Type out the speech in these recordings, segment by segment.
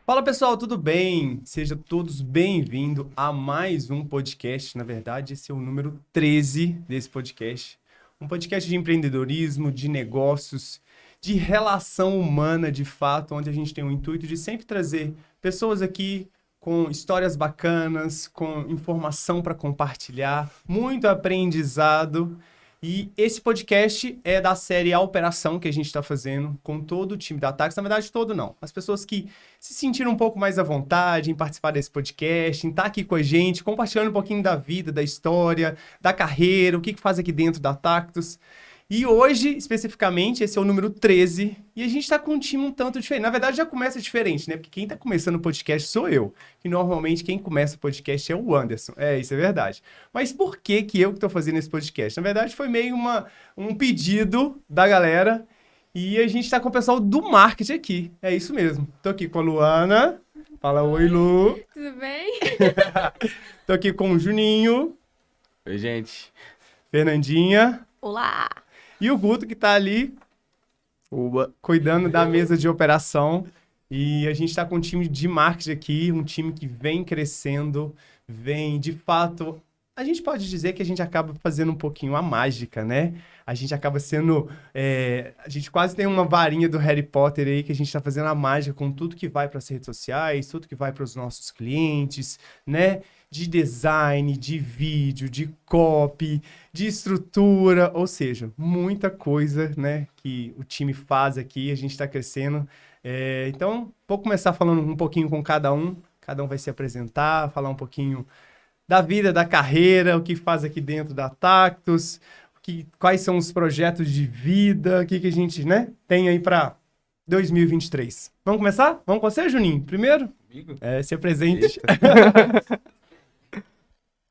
Fala pessoal, tudo bem? Sejam todos bem-vindos a mais um podcast. Na verdade, esse é o número 13 desse podcast. Um podcast de empreendedorismo, de negócios, de relação humana de fato, onde a gente tem o intuito de sempre trazer pessoas aqui com histórias bacanas, com informação para compartilhar, muito aprendizado. E esse podcast é da série A Operação que a gente está fazendo com todo o time da Tax. Na verdade, todo não. As pessoas que se sentiram um pouco mais à vontade em participar desse podcast, em estar aqui com a gente, compartilhando um pouquinho da vida, da história, da carreira, o que faz aqui dentro da Tactus. E hoje, especificamente, esse é o número 13, e a gente está com um time um tanto diferente. Na verdade, já começa diferente, né? Porque quem está começando o podcast sou eu. E normalmente quem começa o podcast é o Anderson. É, isso é verdade. Mas por que eu que estou fazendo esse podcast? Na verdade, foi meio um pedido da galera. E a gente está com o pessoal do marketing aqui. É isso mesmo. Tô aqui com a Luana. Fala oi, Lu. Tudo bem? Tô aqui com o Juninho. Oi, gente. Fernandinha. Olá! E o Guto, que tá ali cuidando da mesa de operação. E a gente está com um time de marketing aqui, um time que vem crescendo, vem, de fato, a gente pode dizer que a gente acaba fazendo um pouquinho a mágica, né? A gente acaba sendo, a gente quase tem uma varinha do Harry Potter aí, que a gente está fazendo a mágica com tudo que vai para as redes sociais, tudo que vai para os nossos clientes, né? De design, de vídeo, de copy, de estrutura, ou seja, muita coisa, né, que o time faz aqui, a gente está crescendo. Então, vou começar falando um pouquinho com cada um vai se apresentar, falar um pouquinho da vida, da carreira, o que faz aqui dentro da Tactus, quais são os projetos de vida, o que a gente, né, tem aí para 2023. Vamos começar? Vamos com você, Juninho, primeiro? Comigo? Se apresente.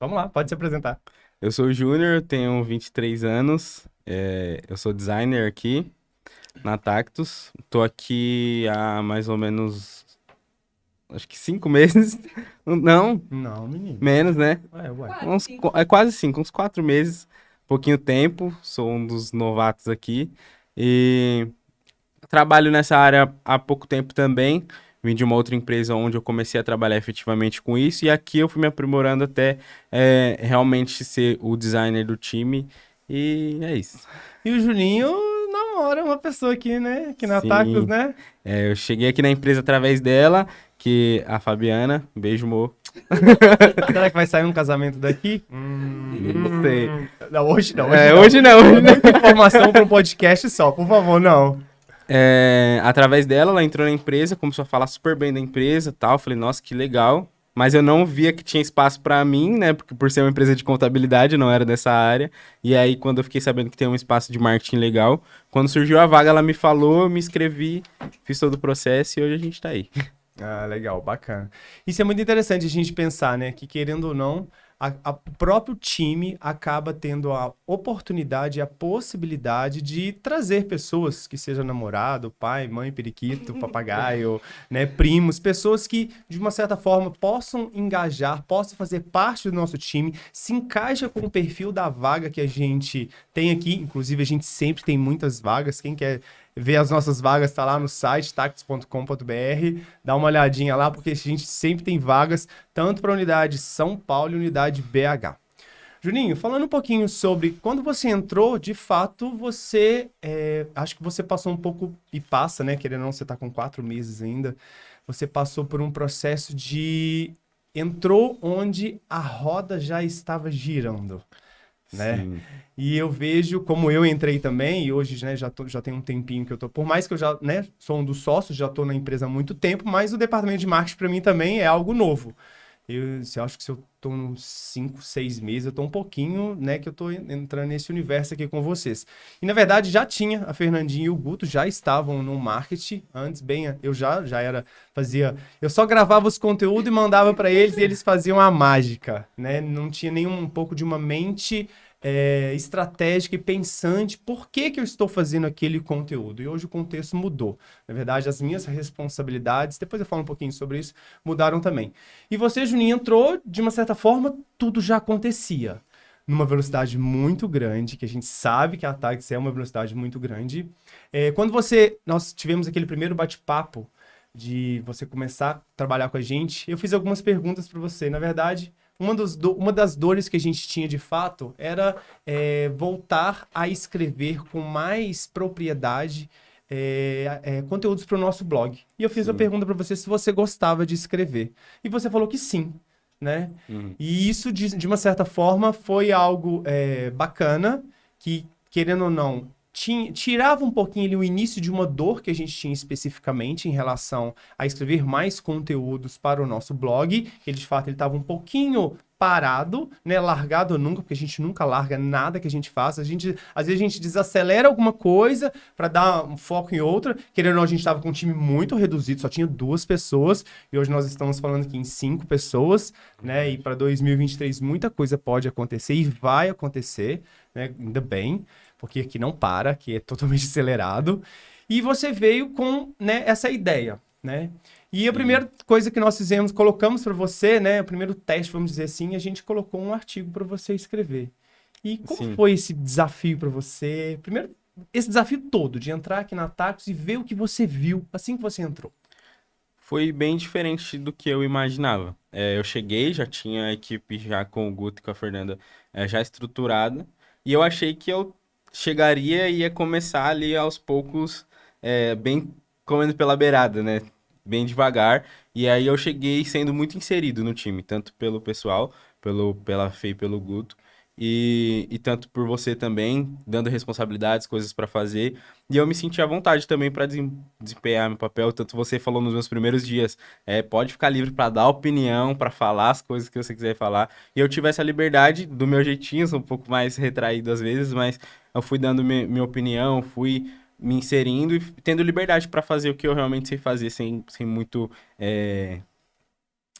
Vamos lá, pode se apresentar. Eu sou o Júnior, tenho 23 anos, eu sou designer aqui na Tactus. Tô aqui há mais ou menos, acho que 5 meses. Não, Não, menino. menos, né? Ué. Quase 5, uns 4 meses, pouquinho tempo. Sou um dos novatos aqui e trabalho nessa área há pouco tempo também. Vim de uma outra empresa onde eu comecei a trabalhar efetivamente com isso, e aqui eu fui me aprimorando até realmente ser o designer do time, e é isso. E o Juninho namora uma pessoa aqui, né? Aqui na Sim. Tactus, né? Eu cheguei aqui na empresa através dela, que é a Fabiana. Beijo, amor. Será que vai sair um casamento daqui? Não sei. Não, hoje não. Hoje não. Muita informação para um podcast só, por favor, não. Através dela, ela entrou na empresa, começou a falar super bem da empresa e tal. Falei, nossa, que legal. Mas eu não via que tinha espaço pra mim, né? Porque por ser uma empresa de contabilidade, não era dessa área. E aí, quando eu fiquei sabendo que tem um espaço de marketing legal, quando surgiu a vaga, ela me falou, eu me inscrevi, fiz todo o processo e hoje a gente tá aí. Ah, legal, bacana. Isso é muito interessante a gente pensar, né? Que querendo ou não, o próprio time acaba tendo a oportunidade, a possibilidade de trazer pessoas que seja namorado, pai, mãe, periquito, papagaio, né, primos, pessoas que de uma certa forma possam engajar, possam fazer parte do nosso time, se encaixa com o perfil da vaga que a gente tem aqui. Inclusive a gente sempre tem muitas vagas. Quem quer ver as nossas vagas, tá lá no site tactus.com.br, dá uma olhadinha lá, porque a gente sempre tem vagas, tanto para a unidade São Paulo e unidade BH. Juninho, falando um pouquinho sobre quando você entrou, de fato, você, acho que você passou um pouco, e passa, né, querendo ou não, você tá com 4 meses ainda, você passou por um processo entrou onde a roda já estava girando, né? Sim. E eu vejo, como eu entrei também, e hoje, né, já tem um tempinho que eu tô, por mais que eu já, né, sou um dos sócios, já tô na empresa há muito tempo, mas o departamento de marketing para mim também é algo novo. Eu acho que se eu tô uns 5, 6 meses, eu tô um pouquinho, né, que eu tô entrando nesse universo aqui com vocês. E na verdade já tinha, a Fernandinha e o Guto já estavam no marketing antes, eu já eu só gravava os conteúdos e mandava para eles e eles faziam a mágica, né? Não tinha nenhum um pouco de uma mente estratégica e pensante, por que eu estou fazendo aquele conteúdo? E hoje o contexto mudou. Na verdade, as minhas responsabilidades, depois eu falo um pouquinho sobre isso, mudaram também. E você, Juninho, entrou, de uma certa forma, tudo já acontecia. Numa velocidade muito grande, que a gente sabe que a Tactus é uma velocidade muito grande. Nós tivemos aquele primeiro bate-papo, de você começar a trabalhar com a gente, eu fiz algumas perguntas para você. Na verdade, uma das dores que a gente tinha de fato era voltar a escrever com mais propriedade conteúdos para o nosso blog. E eu fiz a pergunta para você se você gostava de escrever. E você falou que sim, né? E isso, de uma certa forma, foi algo bacana, que, querendo ou não, tirava um pouquinho ali o início de uma dor que a gente tinha especificamente em relação a escrever mais conteúdos para o nosso blog. Ele, de fato, ele estava um pouquinho parado, né? Largado nunca, porque a gente nunca larga nada que a gente faz. Às vezes a gente desacelera alguma coisa para dar um foco em outra. Querendo ou não, a gente estava com um time muito reduzido, só tinha 2 pessoas, e hoje nós estamos falando aqui em 5 pessoas, né? E para 2023 muita coisa pode acontecer e vai acontecer, né? Ainda bem, porque aqui não para, aqui é totalmente acelerado. E você veio com, né, essa ideia, né? E a primeira coisa que nós fizemos, colocamos para você, né? O primeiro teste, vamos dizer assim, a gente colocou um artigo para você escrever. E como foi esse desafio para você? Primeiro, esse desafio todo, de entrar aqui na Tactus e ver o que você viu assim que você entrou. Foi bem diferente do que eu imaginava. Eu cheguei, já tinha a equipe já com o Guto e com a Fernanda já estruturada, e eu achei que eu chegaria e ia começar ali aos poucos, bem comendo pela beirada, né? Bem devagar. E aí eu cheguei sendo muito inserido no time, tanto pelo pessoal, pela Fê e pelo Guto, e tanto por você também, dando responsabilidades, coisas para fazer. E eu me senti à vontade também para desempenhar meu papel. Tanto você falou nos meus primeiros dias, pode ficar livre para dar opinião, para falar as coisas que você quiser falar. E eu tive essa liberdade do meu jeitinho, sou um pouco mais retraído às vezes, mas eu fui dando minha opinião, fui me inserindo e tendo liberdade para fazer o que eu realmente sei fazer, sem muito.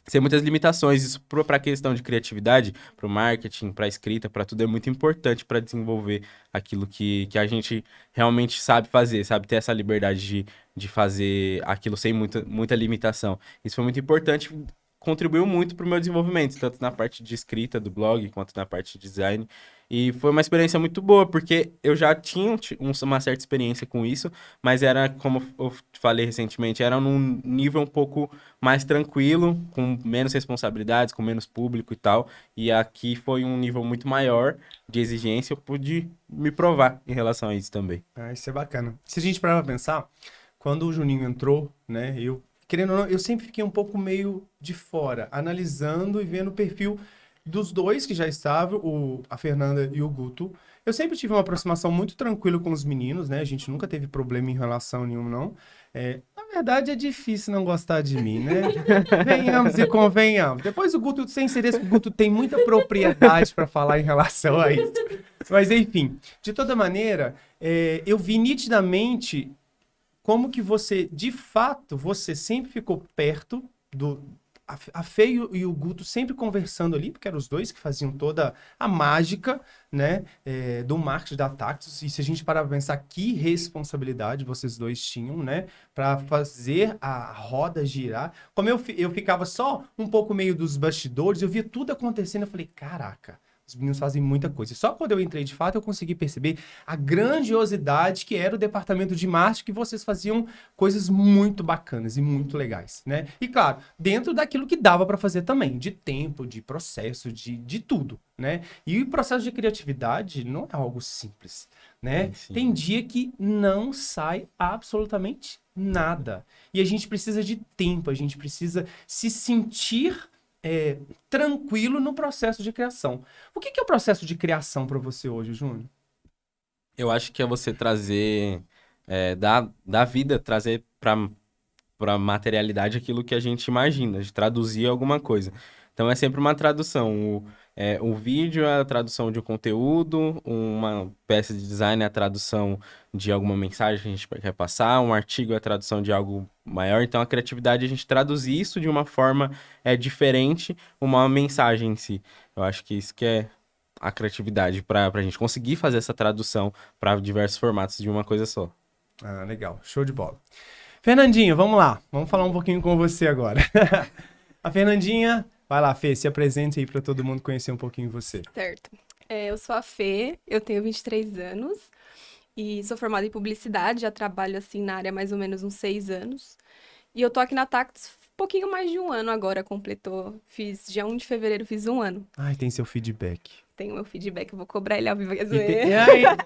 Sem muitas limitações. Isso para a questão de criatividade, para o marketing, para a escrita, para tudo é muito importante para desenvolver aquilo que a gente realmente sabe fazer, sabe ter essa liberdade de fazer aquilo sem muita limitação. Isso foi muito importante, contribuiu muito para o meu desenvolvimento, tanto na parte de escrita do blog, quanto na parte de design. E foi uma experiência muito boa, porque eu já tinha uma certa experiência com isso, mas era, como eu falei recentemente, era num nível um pouco mais tranquilo, com menos responsabilidades, com menos público e tal. E aqui foi um nível muito maior de exigência, eu pude me provar em relação a isso também. Isso é bacana. Se a gente parar pra pensar, quando o Juninho entrou, né, querendo ou não, eu sempre fiquei um pouco meio de fora, analisando e vendo o perfil dos dois que já estavam, a Fernanda e o Guto. Eu sempre tive uma aproximação muito tranquila com os meninos, né? A gente nunca teve problema em relação nenhum, não. Na verdade, é difícil não gostar de mim, né? Venhamos e convenhamos. Depois o Guto, sem ser esse, o Guto tem muita propriedade para falar em relação a isso. Mas, enfim, de toda maneira, eu vi nitidamente como que você, de fato, você sempre ficou perto a Fê e o Guto sempre conversando ali, porque eram os dois que faziam toda a mágica, né, do marketing da Tactus. E se a gente parar para pensar que responsabilidade vocês dois tinham, né, para fazer a roda girar. Como eu ficava só um pouco meio dos bastidores, eu via tudo acontecendo, eu falei, caraca, os meninos fazem muita coisa. E só quando eu entrei de fato eu consegui perceber a grandiosidade que era o departamento de marketing, que vocês faziam coisas muito bacanas e muito legais, né? E claro, dentro daquilo que dava para fazer também, de tempo, de processo, de tudo, né? E o processo de criatividade não é algo simples, né? Sim. Tem dia que não sai absolutamente nada. E a gente precisa de tempo, a gente precisa se sentir tranquilo no processo de criação. O que é o processo de criação para você hoje, Júnior? Eu acho que é você trazer, da vida, trazer para materialidade aquilo que a gente imagina, de traduzir alguma coisa. Então é sempre uma tradução. O vídeo é a tradução de um conteúdo, uma peça de design é a tradução de alguma mensagem que a gente quer passar, um artigo é a tradução de algo maior. Então a criatividade é a gente traduzir isso de uma forma diferente, uma mensagem em si. Eu acho que isso que é a criatividade para a gente conseguir fazer essa tradução para diversos formatos de uma coisa só. Ah, legal. Show de bola. Fernandinha, vamos lá. Vamos falar um pouquinho com você agora. A Fernandinha, vai lá, Fê, se apresente aí para todo mundo conhecer um pouquinho você. Certo. Eu sou a Fê, eu tenho 23 anos e sou formada em publicidade, já trabalho assim na área há mais ou menos uns 6 anos. E eu tô aqui na Tactus um pouquinho mais de um ano agora, completou. Dia 1 de fevereiro, fiz um ano. Ai, tem seu feedback. Tem o meu feedback, eu vou cobrar ele ao vivo.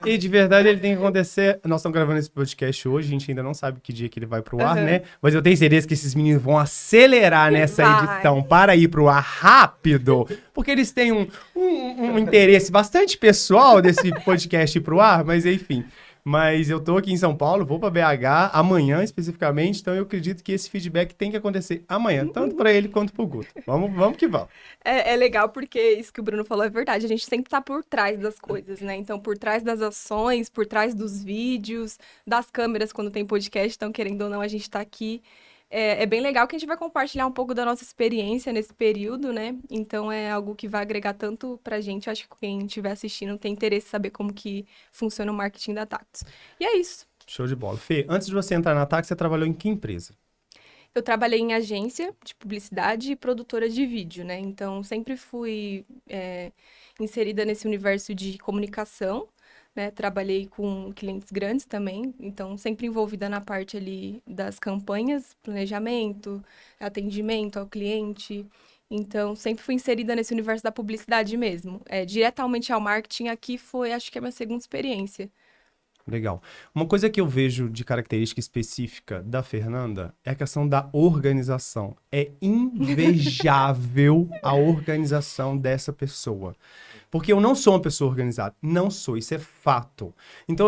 E de verdade ele tem que acontecer. Nós estamos gravando esse podcast hoje, a gente ainda não sabe que dia que ele vai pro ar, né? Mas eu tenho certeza que esses meninos vão acelerar nessa edição para ir pro ar rápido, porque eles têm um interesse bastante pessoal desse podcast ir pro ar, mas enfim. Mas eu tô aqui em São Paulo, vou para BH amanhã especificamente, então eu acredito que esse feedback tem que acontecer amanhã, tanto para ele quanto pro Guto. Vamos que vamos. É legal porque isso que o Bruno falou é verdade, a gente sempre tá por trás das coisas, né? Então, por trás das ações, por trás dos vídeos, das câmeras quando tem podcast, então, querendo ou não, a gente tá aqui. É bem legal que a gente vai compartilhar um pouco da nossa experiência nesse período, né? Então, é algo que vai agregar tanto pra gente. Eu acho que quem estiver assistindo tem interesse em saber como que funciona o marketing da Tactus. E é isso. Show de bola. Fê, antes de você entrar na Tactus, você trabalhou em que empresa? Eu trabalhei em agência de publicidade e produtora de vídeo, né? Então, sempre fui inserida nesse universo de comunicação, né? Trabalhei com clientes grandes também, então sempre envolvida na parte ali das campanhas, planejamento, atendimento ao cliente. Então, sempre fui inserida nesse universo da publicidade mesmo. Diretamente ao marketing aqui foi, acho que a minha segunda experiência. Legal. Uma coisa que eu vejo de característica específica da Fernanda é a questão da organização. É invejável a organização dessa pessoa. Porque eu não sou uma pessoa organizada. Não sou, isso é fato. Então,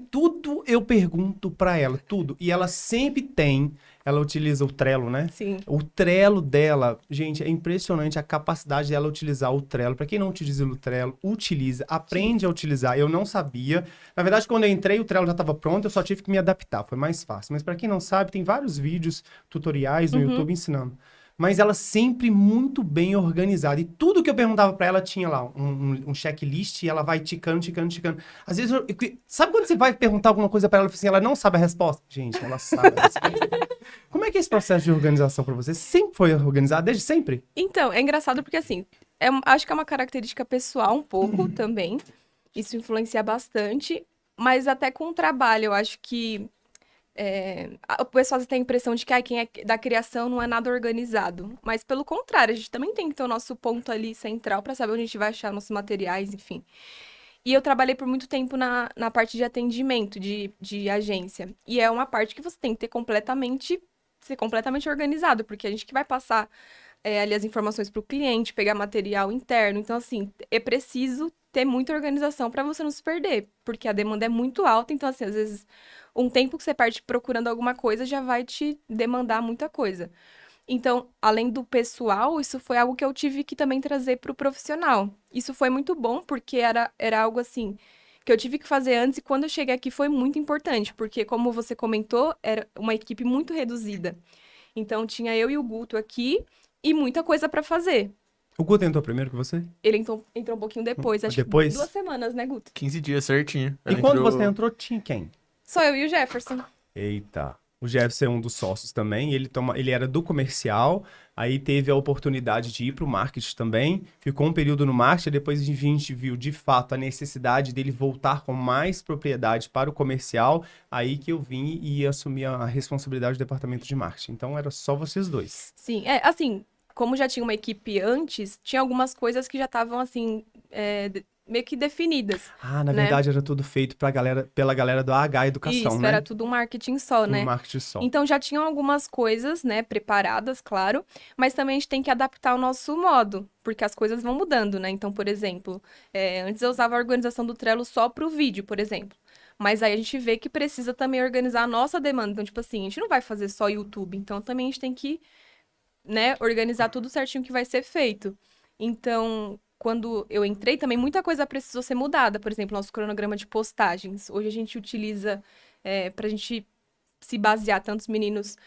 tudo eu pergunto pra ela, tudo. E ela sempre tem, ela utiliza o Trello, né? Sim. O Trello dela, gente, é impressionante a capacidade dela utilizar o Trello. Pra quem não utiliza o Trello, utiliza, aprende a utilizar. Eu não sabia. Na verdade, quando eu entrei, o Trello já estava pronto, eu só tive que me adaptar, foi mais fácil. Mas pra quem não sabe, tem vários vídeos, tutoriais no YouTube ensinando. Mas ela sempre muito bem organizada. E tudo que eu perguntava pra ela tinha lá um checklist e ela vai ticando. Às vezes, sabe quando você vai perguntar alguma coisa pra ela e assim, ela não sabe a resposta? Gente, ela sabe a resposta. Como é que é esse processo de organização pra você? Sempre foi organizada, desde sempre? Então, é engraçado porque, assim, acho que é uma característica pessoal um pouco também. Isso influencia bastante. Mas até com o trabalho, eu acho que o pessoal tem a impressão de que quem é da criação não é nada organizado. Mas, pelo contrário, a gente também tem que ter o nosso ponto ali central para saber onde a gente vai achar nossos materiais, enfim. E eu trabalhei por muito tempo na parte de atendimento, de agência. E é uma parte que você tem que ser completamente organizado, porque a gente que vai passar ali as informações para o cliente, pegar material interno. Então, assim, é preciso ter muita organização para você não se perder, porque a demanda é muito alta. Então, assim, às vezes, um tempo que você perde procurando alguma coisa já vai te demandar muita coisa. Então, além do pessoal, isso foi algo que eu tive que também trazer para o profissional. Isso foi muito bom, porque era algo assim que eu tive que fazer antes e quando eu cheguei aqui foi muito importante, porque como você comentou, era uma equipe muito reduzida. Então, tinha eu e o Guto aqui e muita coisa para fazer. O Guto entrou primeiro que você? Ele entrou um pouquinho depois, acho Depois? que 2 semanas, né, Guto? 15 dias certinho. E quando você entrou, tinha quem? Só eu e o Jefferson. Eita. O Jefferson é um dos sócios também, ele era do comercial, aí teve a oportunidade de ir para o marketing também, ficou um período no marketing, depois a gente viu de fato a necessidade dele voltar com mais propriedade para o comercial, aí que eu vim e assumi a responsabilidade do departamento de marketing. Então era só vocês dois. Sim, assim, como já tinha uma equipe antes, tinha algumas coisas que já estavam assim, meio que definidas. Ah, na né? verdade era tudo feito pela galera do AH Educação, Isso, né? era tudo um marketing só, Um né? marketing só. Então já tinham algumas coisas, né, preparadas, claro, mas também a gente tem que adaptar o nosso modo, porque as coisas vão mudando, né? Então, por exemplo, antes eu usava a organização do Trello só para o vídeo, por exemplo. Mas aí a gente vê que precisa também organizar a nossa demanda. Então, tipo assim, a gente não vai fazer só YouTube, então também a gente tem que, né, organizar tudo certinho que vai ser feito. Então, quando eu entrei, também muita coisa precisou ser mudada. Por exemplo, nosso cronograma de postagens. Hoje a gente utiliza pra gente se basear, tantos meninos,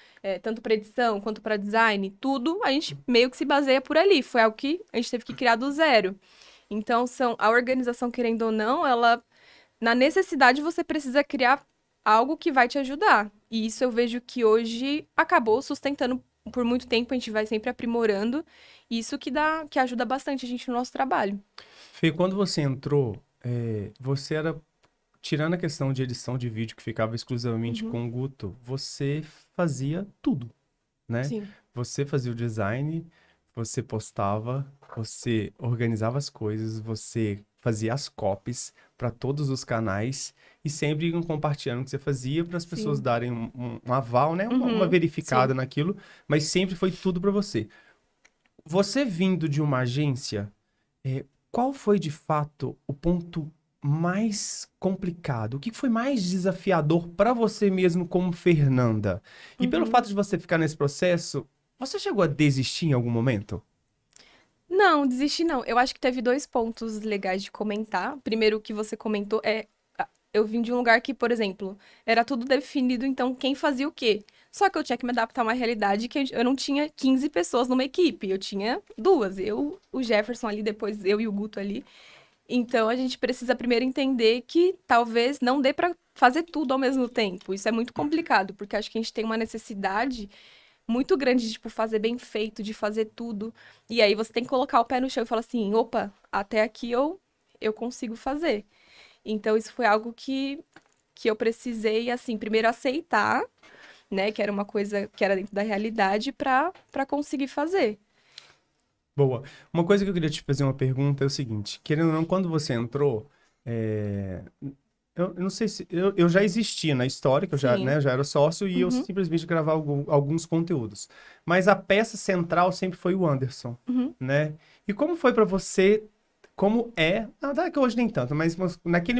tanto para edição quanto para design, tudo, a gente meio que se baseia por ali. Foi algo que a gente teve que criar do zero. Então, a organização, querendo ou não, na necessidade, você precisa criar algo que vai te ajudar. E isso eu vejo que hoje acabou sustentando por muito tempo, a gente vai sempre aprimorando. E isso que ajuda bastante a gente no nosso trabalho. Fê, quando você entrou, você era tirando a questão de edição de vídeo que ficava exclusivamente com o Guto, você fazia tudo, né? Sim. Você fazia o design, você postava, você organizava as coisas, você fazia as copies para todos os canais e sempre iam compartilhando o que você fazia para as pessoas Sim. darem um aval, né? Uma verificada sim. naquilo, mas sempre foi tudo para você. Você vindo de uma agência, qual foi de fato o ponto mais complicado? O que foi mais desafiador para você mesmo como Fernanda? E pelo fato de você ficar nesse processo, você chegou a desistir em algum momento? Não, desisti não. Eu acho que teve 2 pontos legais de comentar. Primeiro, o que você comentou eu vim de um lugar que, por exemplo, era tudo definido, então quem fazia o quê? Só que eu tinha que me adaptar a uma realidade que eu não tinha 15 pessoas numa equipe, eu tinha 2. Eu, o Jefferson ali, depois eu e o Guto ali. Então a gente precisa primeiro entender que talvez não dê pra fazer tudo ao mesmo tempo. Isso é muito complicado, porque acho que a gente tem uma necessidade muito grande de, tipo, fazer bem feito, de fazer tudo. E aí você tem que colocar o pé no chão e falar assim, opa, até aqui eu consigo fazer. Então isso foi algo que eu precisei, assim, primeiro aceitar, né, que era uma coisa que era dentro da realidade para conseguir fazer. Boa. Uma coisa que eu queria te fazer uma pergunta é o seguinte: querendo ou não, quando você entrou, é, eu não sei se. Eu já existia na história, que eu já, Sim. né, já era sócio, e eu simplesmente gravava alguns conteúdos. Mas a peça central sempre foi o Anderson, né? E como foi pra você? Como é? Não, até que hoje nem tanto, mas naquele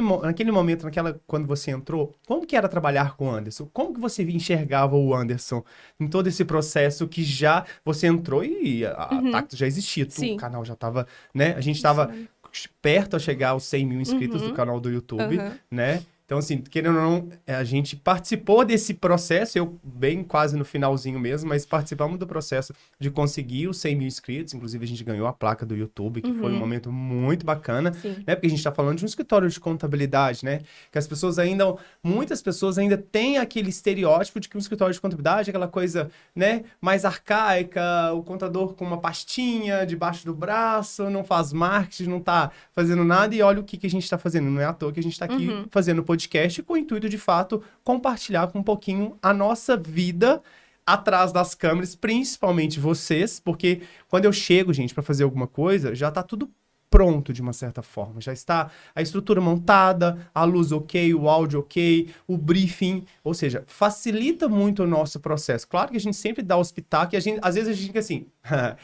momento, quando você entrou, como que era trabalhar com o Anderson? Como que você enxergava o Anderson em todo esse processo que já você entrou e a Tactus já existia, o Sim. canal já tava, né? A gente tava Funciona. perto a chegar aos 100 mil inscritos do canal do YouTube, né? Então, assim, querendo ou não, a gente participou desse processo, eu bem quase no finalzinho mesmo, mas participamos do processo de conseguir os 100 mil inscritos, inclusive a gente ganhou a placa do YouTube, que foi um momento muito bacana, Sim. né? Porque a gente tá falando de um escritório de contabilidade, né? Que as pessoas ainda, muitas pessoas ainda têm aquele estereótipo de que um escritório de contabilidade é aquela coisa, né, mais arcaica, o contador com uma pastinha debaixo do braço, não faz marketing, não tá fazendo nada, e olha o que a gente tá fazendo. Não é à toa que a gente tá aqui fazendo podcast com o intuito de fato compartilhar com um pouquinho a nossa vida atrás das câmeras, principalmente vocês, porque quando eu chego, gente, para fazer alguma coisa, já tá tudo pronto de uma certa forma. Já está a estrutura montada, a luz ok, o áudio ok, o briefing, ou seja, facilita muito o nosso processo. Claro que a gente sempre dá os pitacos e às vezes a gente fica assim,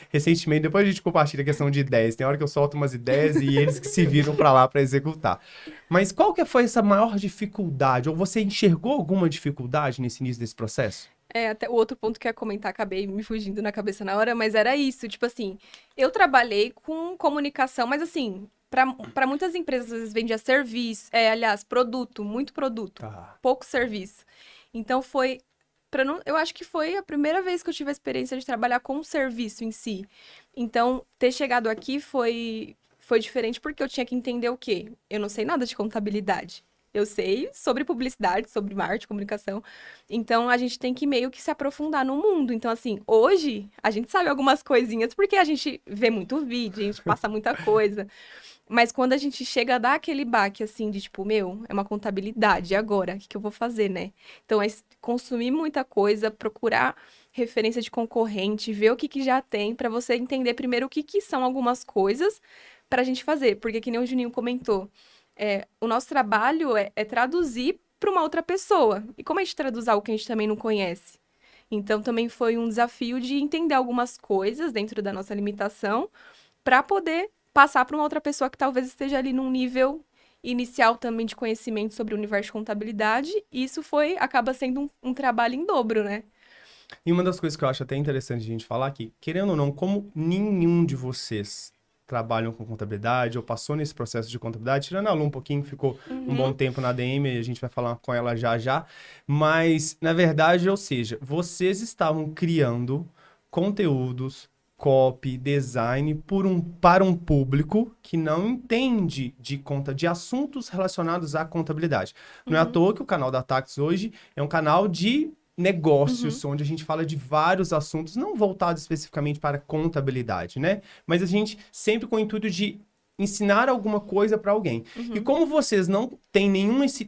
recentemente, depois a gente compartilha a questão de ideias, tem hora que eu solto umas ideias e eles que se viram para lá para executar. Mas qual que foi essa maior dificuldade? Ou você enxergou alguma dificuldade nesse início desse processo? Até o outro ponto que eu ia comentar, acabei me fugindo na cabeça na hora, mas era isso, tipo assim, eu trabalhei com comunicação, mas assim, para muitas empresas, às vezes vendia serviço, aliás, produto, muito produto, pouco serviço. Então foi, eu acho que foi a primeira vez que eu tive a experiência de trabalhar com o serviço em si. Então, ter chegado aqui foi diferente porque eu tinha que entender o quê? Eu não sei nada de contabilidade. Eu sei sobre publicidade, sobre marketing, comunicação. Então, a gente tem que meio que se aprofundar no mundo. Então, assim, hoje, a gente sabe algumas coisinhas, porque a gente vê muito vídeo, a gente passa muita coisa. Mas quando a gente chega a dar aquele baque, assim, de tipo, meu, é uma contabilidade, e agora? O que eu vou fazer, né? Então, é consumir muita coisa, procurar referência de concorrente, ver o que já tem, para você entender primeiro o que são algumas coisas pra gente fazer. Porque, que nem o Juninho comentou, o nosso trabalho é traduzir para uma outra pessoa. E como a gente traduz algo que a gente também não conhece? Então, também foi um desafio de entender algumas coisas dentro da nossa limitação para poder passar para uma outra pessoa que talvez esteja ali num nível inicial também de conhecimento sobre o universo de contabilidade. E isso acaba sendo um trabalho em dobro, né? E uma das coisas que eu acho até interessante a gente falar aqui, querendo ou não, como nenhum de vocês trabalham com contabilidade ou passou nesse processo de contabilidade, tirando a Lu um pouquinho, ficou um bom tempo na ADM, e a gente vai falar com ela já, mas, na verdade, ou seja, vocês estavam criando conteúdos, copy, design para um público que não entende de assuntos relacionados à contabilidade. Não é à toa que o canal da Tactus hoje é um canal de negócios, onde a gente fala de vários assuntos, não voltados especificamente para contabilidade, né? Mas a gente sempre com o intuito de ensinar alguma coisa para alguém. E como vocês não têm nenhum esse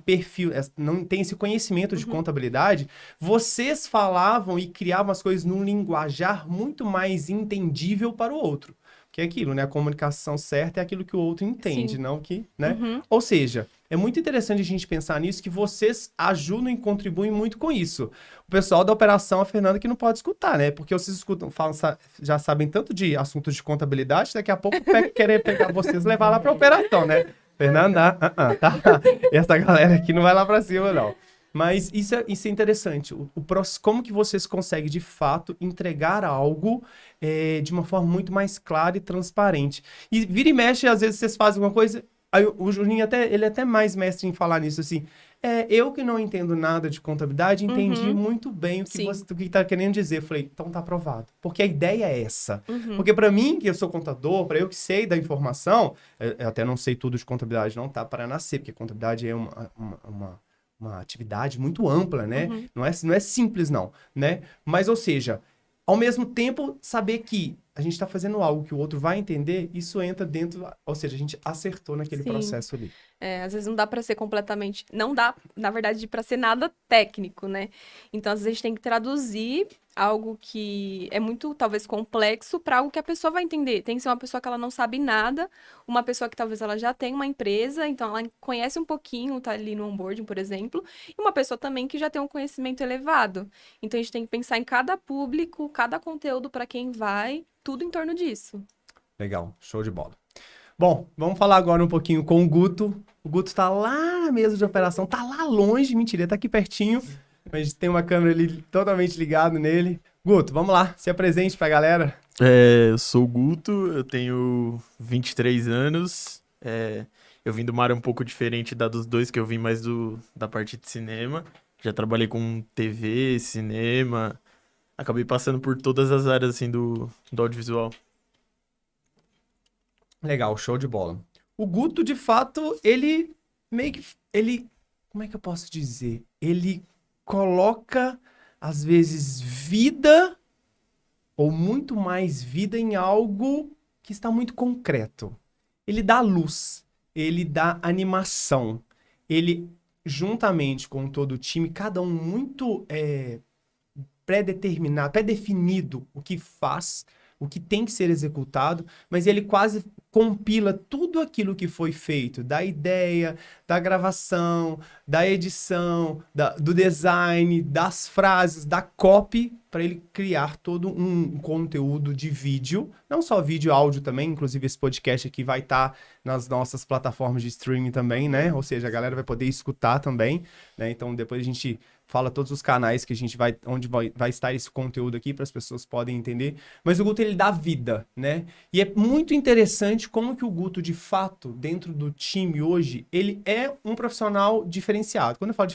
perfil, não tem esse conhecimento de contabilidade, vocês falavam e criavam as coisas num linguajar muito mais entendível para o outro. Que é aquilo, né? A comunicação certa é aquilo que o outro entende, Sim. não que, né? Ou seja, é muito interessante a gente pensar nisso, que vocês ajudam e contribuem muito com isso. O pessoal da operação, a Fernanda, que não pode escutar, né? Porque vocês escutam, falam, já sabem tanto de assuntos de contabilidade, daqui a pouco querer pegar vocês e levar lá para a operação, né? Fernanda, tá? Essa galera aqui não vai lá para cima, não. Mas isso é interessante. Como que vocês conseguem, de fato, entregar algo de uma forma muito mais clara e transparente. E vira e mexe, às vezes vocês fazem alguma coisa... Aí o Juninho, ele é até mais mestre em falar nisso, assim. Eu que não entendo nada de contabilidade, entendi muito bem o que tá querendo dizer. Eu falei, então tá aprovado. Porque a ideia é essa. Porque para mim, que eu sou contador, para eu que sei da informação, eu até não sei tudo de contabilidade, não tá para nascer, porque contabilidade é uma atividade muito ampla, né? Não é simples, não, né? Mas, ou seja, ao mesmo tempo, saber que a gente está fazendo algo que o outro vai entender, isso entra dentro, ou seja, a gente acertou naquele processo ali. Às vezes não dá para ser completamente, não dá, na verdade, para ser nada técnico, né? Então, às vezes a gente tem que traduzir algo que é muito, talvez, complexo para algo que a pessoa vai entender. Tem que ser uma pessoa que ela não sabe nada, uma pessoa que talvez ela já tenha uma empresa, então ela conhece um pouquinho, tá ali no onboarding, por exemplo, e uma pessoa também que já tem um conhecimento elevado. Então, a gente tem que pensar em cada público, cada conteúdo para quem vai, tudo em torno disso. Legal, show de bola. Bom, vamos falar agora um pouquinho com o Guto. O Guto tá lá na mesa de operação, tá lá longe, mentira, ele tá aqui pertinho, mas tem uma câmera ali totalmente ligada nele. Guto, vamos lá, se apresente pra galera. Eu sou o Guto, eu tenho 23 anos, eu vim de uma área um pouco diferente da dos dois, que eu vim mais da parte de cinema. Já trabalhei com TV, cinema, acabei passando por todas as áreas assim do audiovisual. Legal, show de bola. O Guto, de fato, ele meio que... como é que eu posso dizer? Ele coloca, às vezes, vida ou muito mais vida em algo que está muito concreto. Ele dá luz, ele dá animação. Ele, juntamente com todo o time, cada um muito pré-determinado, pré-definido o que faz, o que tem que ser executado, mas ele quase compila tudo aquilo que foi feito, da ideia, da gravação, da edição, do design, das frases, da copy, para ele criar todo um conteúdo de vídeo, não só vídeo, áudio também, inclusive esse podcast aqui vai estar nas nossas plataformas de streaming também, né? Ou seja, a galera vai poder escutar também, né? Então depois a gente fala todos os canais que a gente onde vai estar esse conteúdo aqui para as pessoas poderem entender. Mas o Guto, ele dá vida, né? E é muito interessante como que o Guto, de fato, dentro do time hoje, ele é um profissional diferenciado. Quando eu falo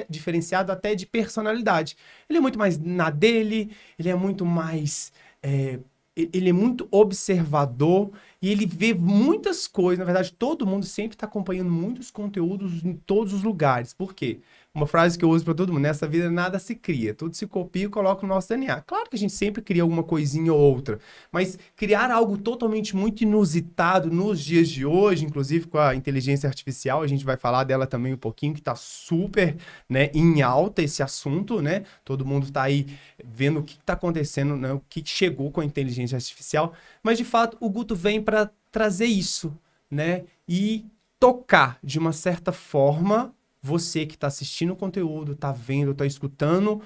diferenciado até de personalidade. Ele é muito mais na dele, ele é muito mais... ele é muito observador e ele vê muitas coisas. Na verdade, todo mundo sempre está acompanhando muitos conteúdos em todos os lugares. Por quê? Uma frase que eu uso para todo mundo: nessa vida nada se cria, tudo se copia e coloca no nosso DNA. Claro que a gente sempre cria alguma coisinha ou outra, mas criar algo totalmente muito inusitado nos dias de hoje, inclusive com a inteligência artificial, a gente vai falar dela também um pouquinho, que está super, né, em alta esse assunto, né? Todo mundo está aí vendo o que está acontecendo, né? O que chegou com a inteligência artificial, mas de fato o Guto vem para trazer isso, né? E tocar de uma certa forma você que está assistindo o conteúdo, está vendo, está escutando,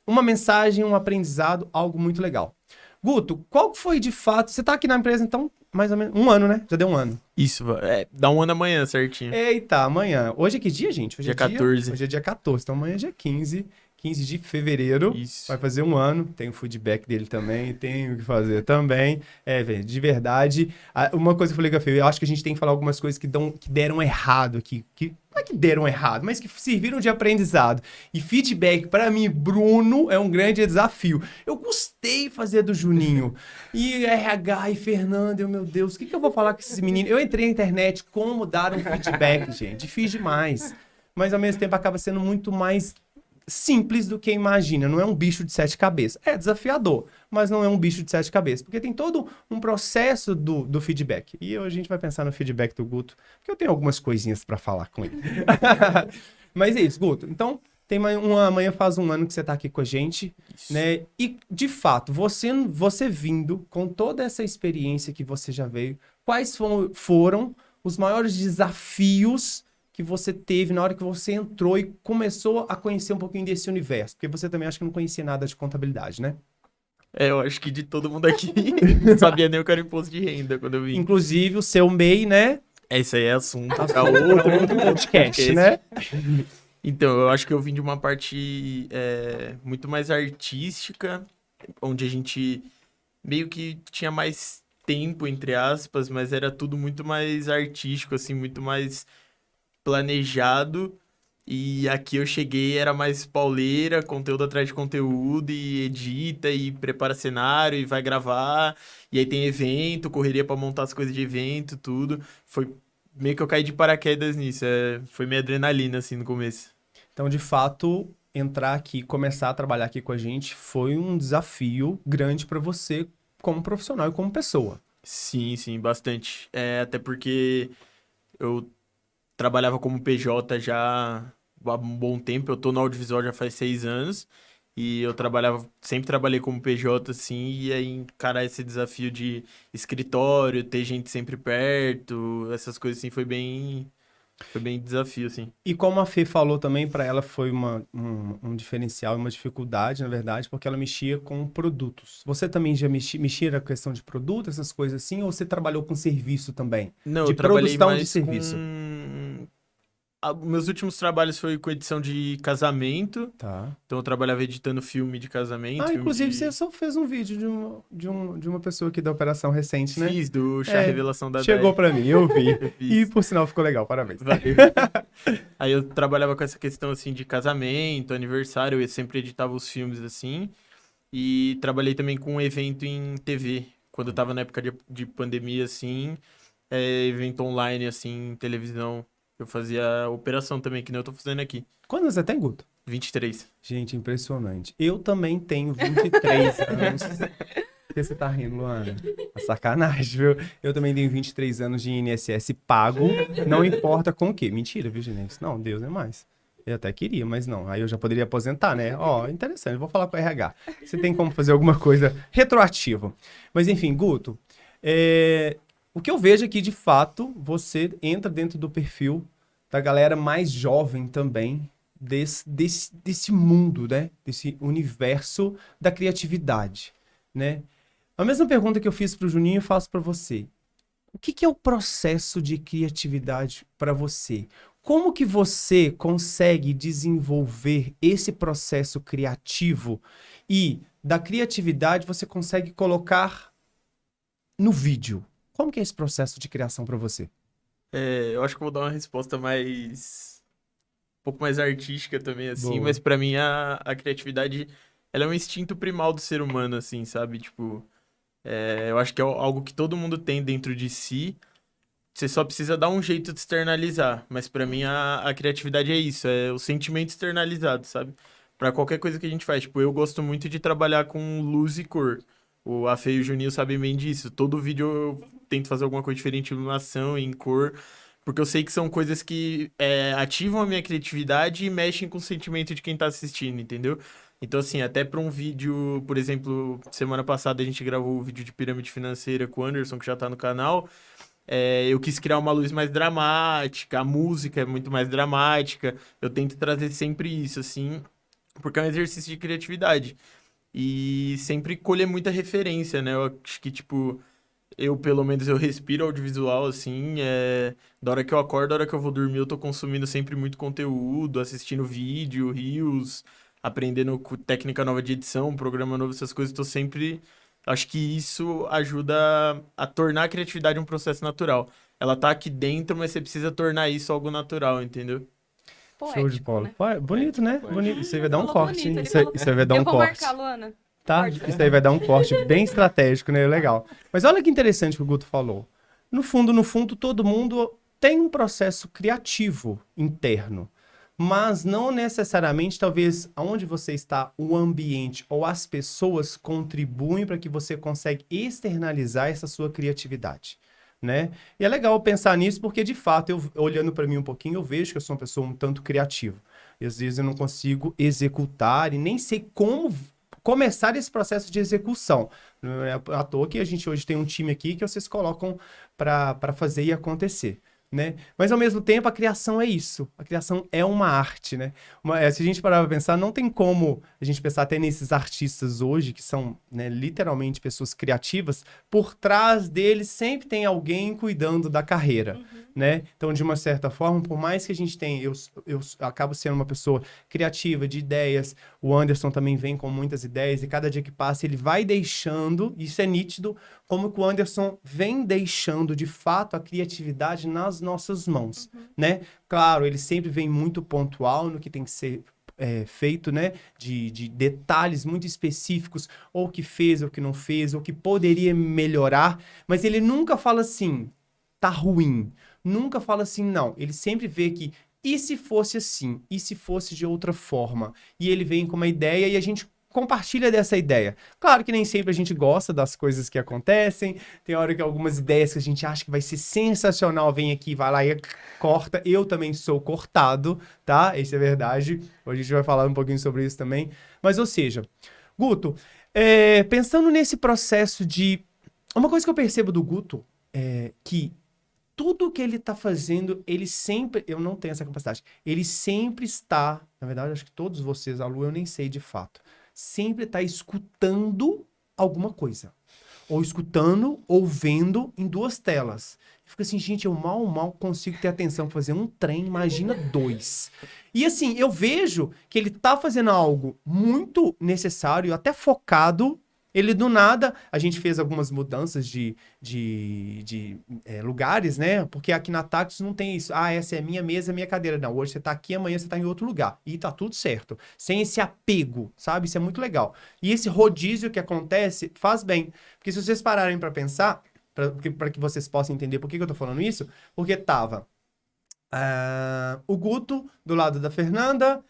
uma mensagem, um aprendizado, algo muito legal. Guto, qual foi de fato... Você está aqui na empresa, então, mais ou menos 1 ano, né? Já deu 1 ano. Isso, dá 1 ano amanhã, certinho. Eita, amanhã. Hoje é que dia, gente? Hoje dia 14. Hoje é dia 14, então amanhã é dia 15 de fevereiro. Isso. Vai fazer 1 ano. Tem o feedback dele também, tem o que fazer também. Velho, de verdade. Uma coisa que eu falei com a Fê, eu acho que a gente tem que falar algumas coisas que deram errado aqui. Não é que deram errado, mas que serviram de aprendizado. E feedback, para mim, Bruno, é um grande desafio. Eu gostei de fazer do Juninho. E RH e Fernando, meu Deus, o que eu vou falar com esses meninos? Eu entrei na internet, como dar um feedback, gente. Difícil demais. Mas, ao mesmo tempo, acaba sendo muito mais... simples do que imagina, não é um bicho de 7 cabeças. É desafiador, mas não é um bicho de 7 cabeças, porque tem todo um processo do feedback. E a gente vai pensar no feedback do Guto, porque eu tenho algumas coisinhas para falar com ele. Mas é isso, Guto. Então, amanhã faz um ano que você tá aqui com a gente, né? E, de fato, você vindo com toda essa experiência que você já veio, quais foram os maiores desafios que você teve na hora que você entrou e começou a conhecer um pouquinho desse universo? Porque você também acha que não conhecia nada de contabilidade, né? Eu acho que de todo mundo aqui não sabia nem o que era imposto de renda quando eu vim. Inclusive, o seu MEI, né? Isso aí é assunto Pra pra outro podcast, né? Então, eu acho que eu vim de uma parte muito mais artística, onde a gente meio que tinha mais tempo, entre aspas, mas era tudo muito mais artístico, assim, muito mais planejado. E aqui eu cheguei, era mais pauleira, conteúdo atrás de conteúdo, e edita, e prepara cenário, e vai gravar, e aí tem evento, correria pra montar as coisas de evento, tudo. Foi meio que eu caí de paraquedas nisso, foi minha adrenalina, assim, no começo. Então, de fato, entrar aqui, começar a trabalhar aqui com a gente foi um desafio grande para você como profissional e como pessoa. Sim, bastante. Até porque eu trabalhava como PJ já há um bom tempo, eu tô no audiovisual já faz 6 anos, e eu sempre trabalhei como PJ, assim, e aí encarar esse desafio de escritório, ter gente sempre perto, essas coisas assim, foi bem desafio, assim. E como a Fê falou também, para ela foi um diferencial, uma dificuldade, na verdade, porque ela mexia com produtos. Você também já mexia na questão de produto, essas coisas assim, ou você trabalhou com serviço também? Não, De eu trabalhei produção de mais serviço. Meus últimos trabalhos foi com edição de casamento, Tá. então eu trabalhava editando filme de casamento. Ah, filme inclusive de... você só fez um vídeo de uma pessoa aqui da operação recente, né? Fiz do Chá Revelação da Chegou Dai. pra mim, eu vi. Eu fiz. E por sinal ficou legal, parabéns. Valeu. Aí eu trabalhava com essa questão, assim, de casamento, aniversário, eu sempre editava os filmes, assim, e trabalhei também com um evento em TV, quando eu tava na época de pandemia, assim, evento online, assim, em televisão, eu fazia operação também, que nem eu tô fazendo aqui. Quantos você tem, Guto? 23. Gente, impressionante. Eu também tenho 23 anos. Por que você tá rindo, Luana? É sacanagem, viu? Eu também tenho 23 anos de INSS pago, não importa com o quê. Mentira, viu, gente? Não, Deus é mais. Eu até queria, mas não. Aí eu já poderia aposentar, né? Ó, interessante, vou falar com o RH. Você tem como fazer alguma coisa retroativa. Mas enfim, Guto, o que eu vejo aqui, de fato, você entra dentro do perfil da galera mais jovem também, desse mundo, né? Desse universo da criatividade, né? A mesma pergunta que eu fiz para o Juninho, eu faço para você. O que é o processo de criatividade para você? Como que você consegue desenvolver esse processo criativo e da criatividade você consegue colocar no vídeo? Como que é esse processo de criação para você? Eu acho que eu vou dar uma resposta um pouco mais artística também, assim, Boa. mas pra mim a criatividade, ela é um instinto primal do ser humano, assim, sabe? Tipo, eu acho que é algo que todo mundo tem dentro de si, você só precisa dar um jeito de externalizar, mas pra mim a criatividade é isso, é o sentimento externalizado, sabe? Pra qualquer coisa que a gente faz, tipo, eu gosto muito de trabalhar com luz e cor. A Fê e o Juninho sabem bem disso. Todo vídeo eu tento fazer alguma coisa diferente em iluminação, em cor, porque eu sei que são coisas que ativam a minha criatividade e mexem com o sentimento de quem tá assistindo, entendeu? Então, assim, até para um vídeo, por exemplo, semana passada a gente gravou o vídeo de pirâmide financeira com o Anderson, que já tá no canal. Eu quis criar uma luz mais dramática, a música é muito mais dramática. Eu tento trazer sempre isso, assim, porque é um exercício de criatividade. E sempre colher muita referência, né? Eu acho que, tipo, pelo menos, eu respiro audiovisual, assim, da hora que eu acordo, da hora que eu vou dormir, eu tô consumindo sempre muito conteúdo, assistindo vídeo, reels, aprendendo técnica nova de edição, programa novo, essas coisas, tô sempre... Acho que isso ajuda a tornar a criatividade um processo natural. Ela tá aqui dentro, mas você precisa tornar isso algo natural, entendeu? Poético, Show de bola. né? Pô, bonito, né? Bonito. Isso aí vai dar um Falou corte, bonito, hein? ele Isso aí falou- isso aí vai dar um Eu vou corte. marcar, Luana. Tá? Corte. Isso aí vai dar um corte bem estratégico, né? Legal. Mas olha que interessante que o Guto falou. No fundo, todo mundo tem um processo criativo interno. mas não necessariamente, talvez, onde você está, o ambiente ou as pessoas contribuem para que você consiga externalizar essa sua criatividade, né? E é legal pensar nisso porque, de fato, eu olhando para mim um pouquinho, eu vejo que eu sou uma pessoa um tanto criativa. E às vezes eu não consigo executar e nem sei como começar esse processo de execução. Não é à toa que a gente hoje tem um time aqui que vocês colocam para fazer e acontecer, né? Mas ao mesmo tempo a criação é isso. A criação é uma arte, né? Se a gente parar para pensar, não tem como a gente pensar até nesses artistas hoje que são, né, literalmente pessoas criativas. Por trás deles sempre tem alguém cuidando da carreira, né? Então, de uma certa forma, por mais que a gente tenha, eu acabo sendo uma pessoa criativa, de ideias, o Anderson também vem com muitas ideias e cada dia que passa ele vai deixando, isso é nítido, como que o Anderson vem deixando de fato a criatividade nas nossas mãos, né? Claro, ele sempre vem muito pontual no que tem que ser feito, né? De detalhes muito específicos, ou o que fez, ou o que não fez, ou o que poderia melhorar, mas ele nunca fala assim, tá ruim. Nunca fala assim, não. Ele sempre vê que, e se fosse assim? E se fosse de outra forma? E ele vem com uma ideia e a gente compartilha dessa ideia. Claro que nem sempre a gente gosta das coisas que acontecem. Tem hora que algumas ideias que a gente acha que vai ser sensacional, vem aqui, vai lá e corta. Eu também sou cortado, tá? Isso é verdade. Hoje a gente vai falar um pouquinho sobre isso também. Mas, ou seja, Guto, pensando nesse processo de... Uma coisa que eu percebo do Guto é que tudo que ele tá fazendo, ele sempre... Eu não tenho essa capacidade. Ele sempre está... Na verdade, acho que todos vocês, a Lu, eu nem sei de fato. Sempre está escutando alguma coisa. Ou escutando, ou vendo em duas telas. Fica assim, gente, eu mal consigo ter atenção para fazer um trem, imagina dois. E assim, eu vejo que ele tá fazendo algo muito necessário, até focado. Ele, do nada, a gente fez algumas mudanças de lugares, né? Porque aqui na Tactus não tem isso. Ah, essa é a minha mesa, minha cadeira. Não, hoje você tá aqui, amanhã você tá em outro lugar. E tá tudo certo. Sem esse apego, sabe? Isso é muito legal. E esse rodízio que acontece faz bem. Porque se vocês pararem para pensar, para que vocês possam entender por que eu tô falando isso, porque tava o Guto do lado da Fernanda,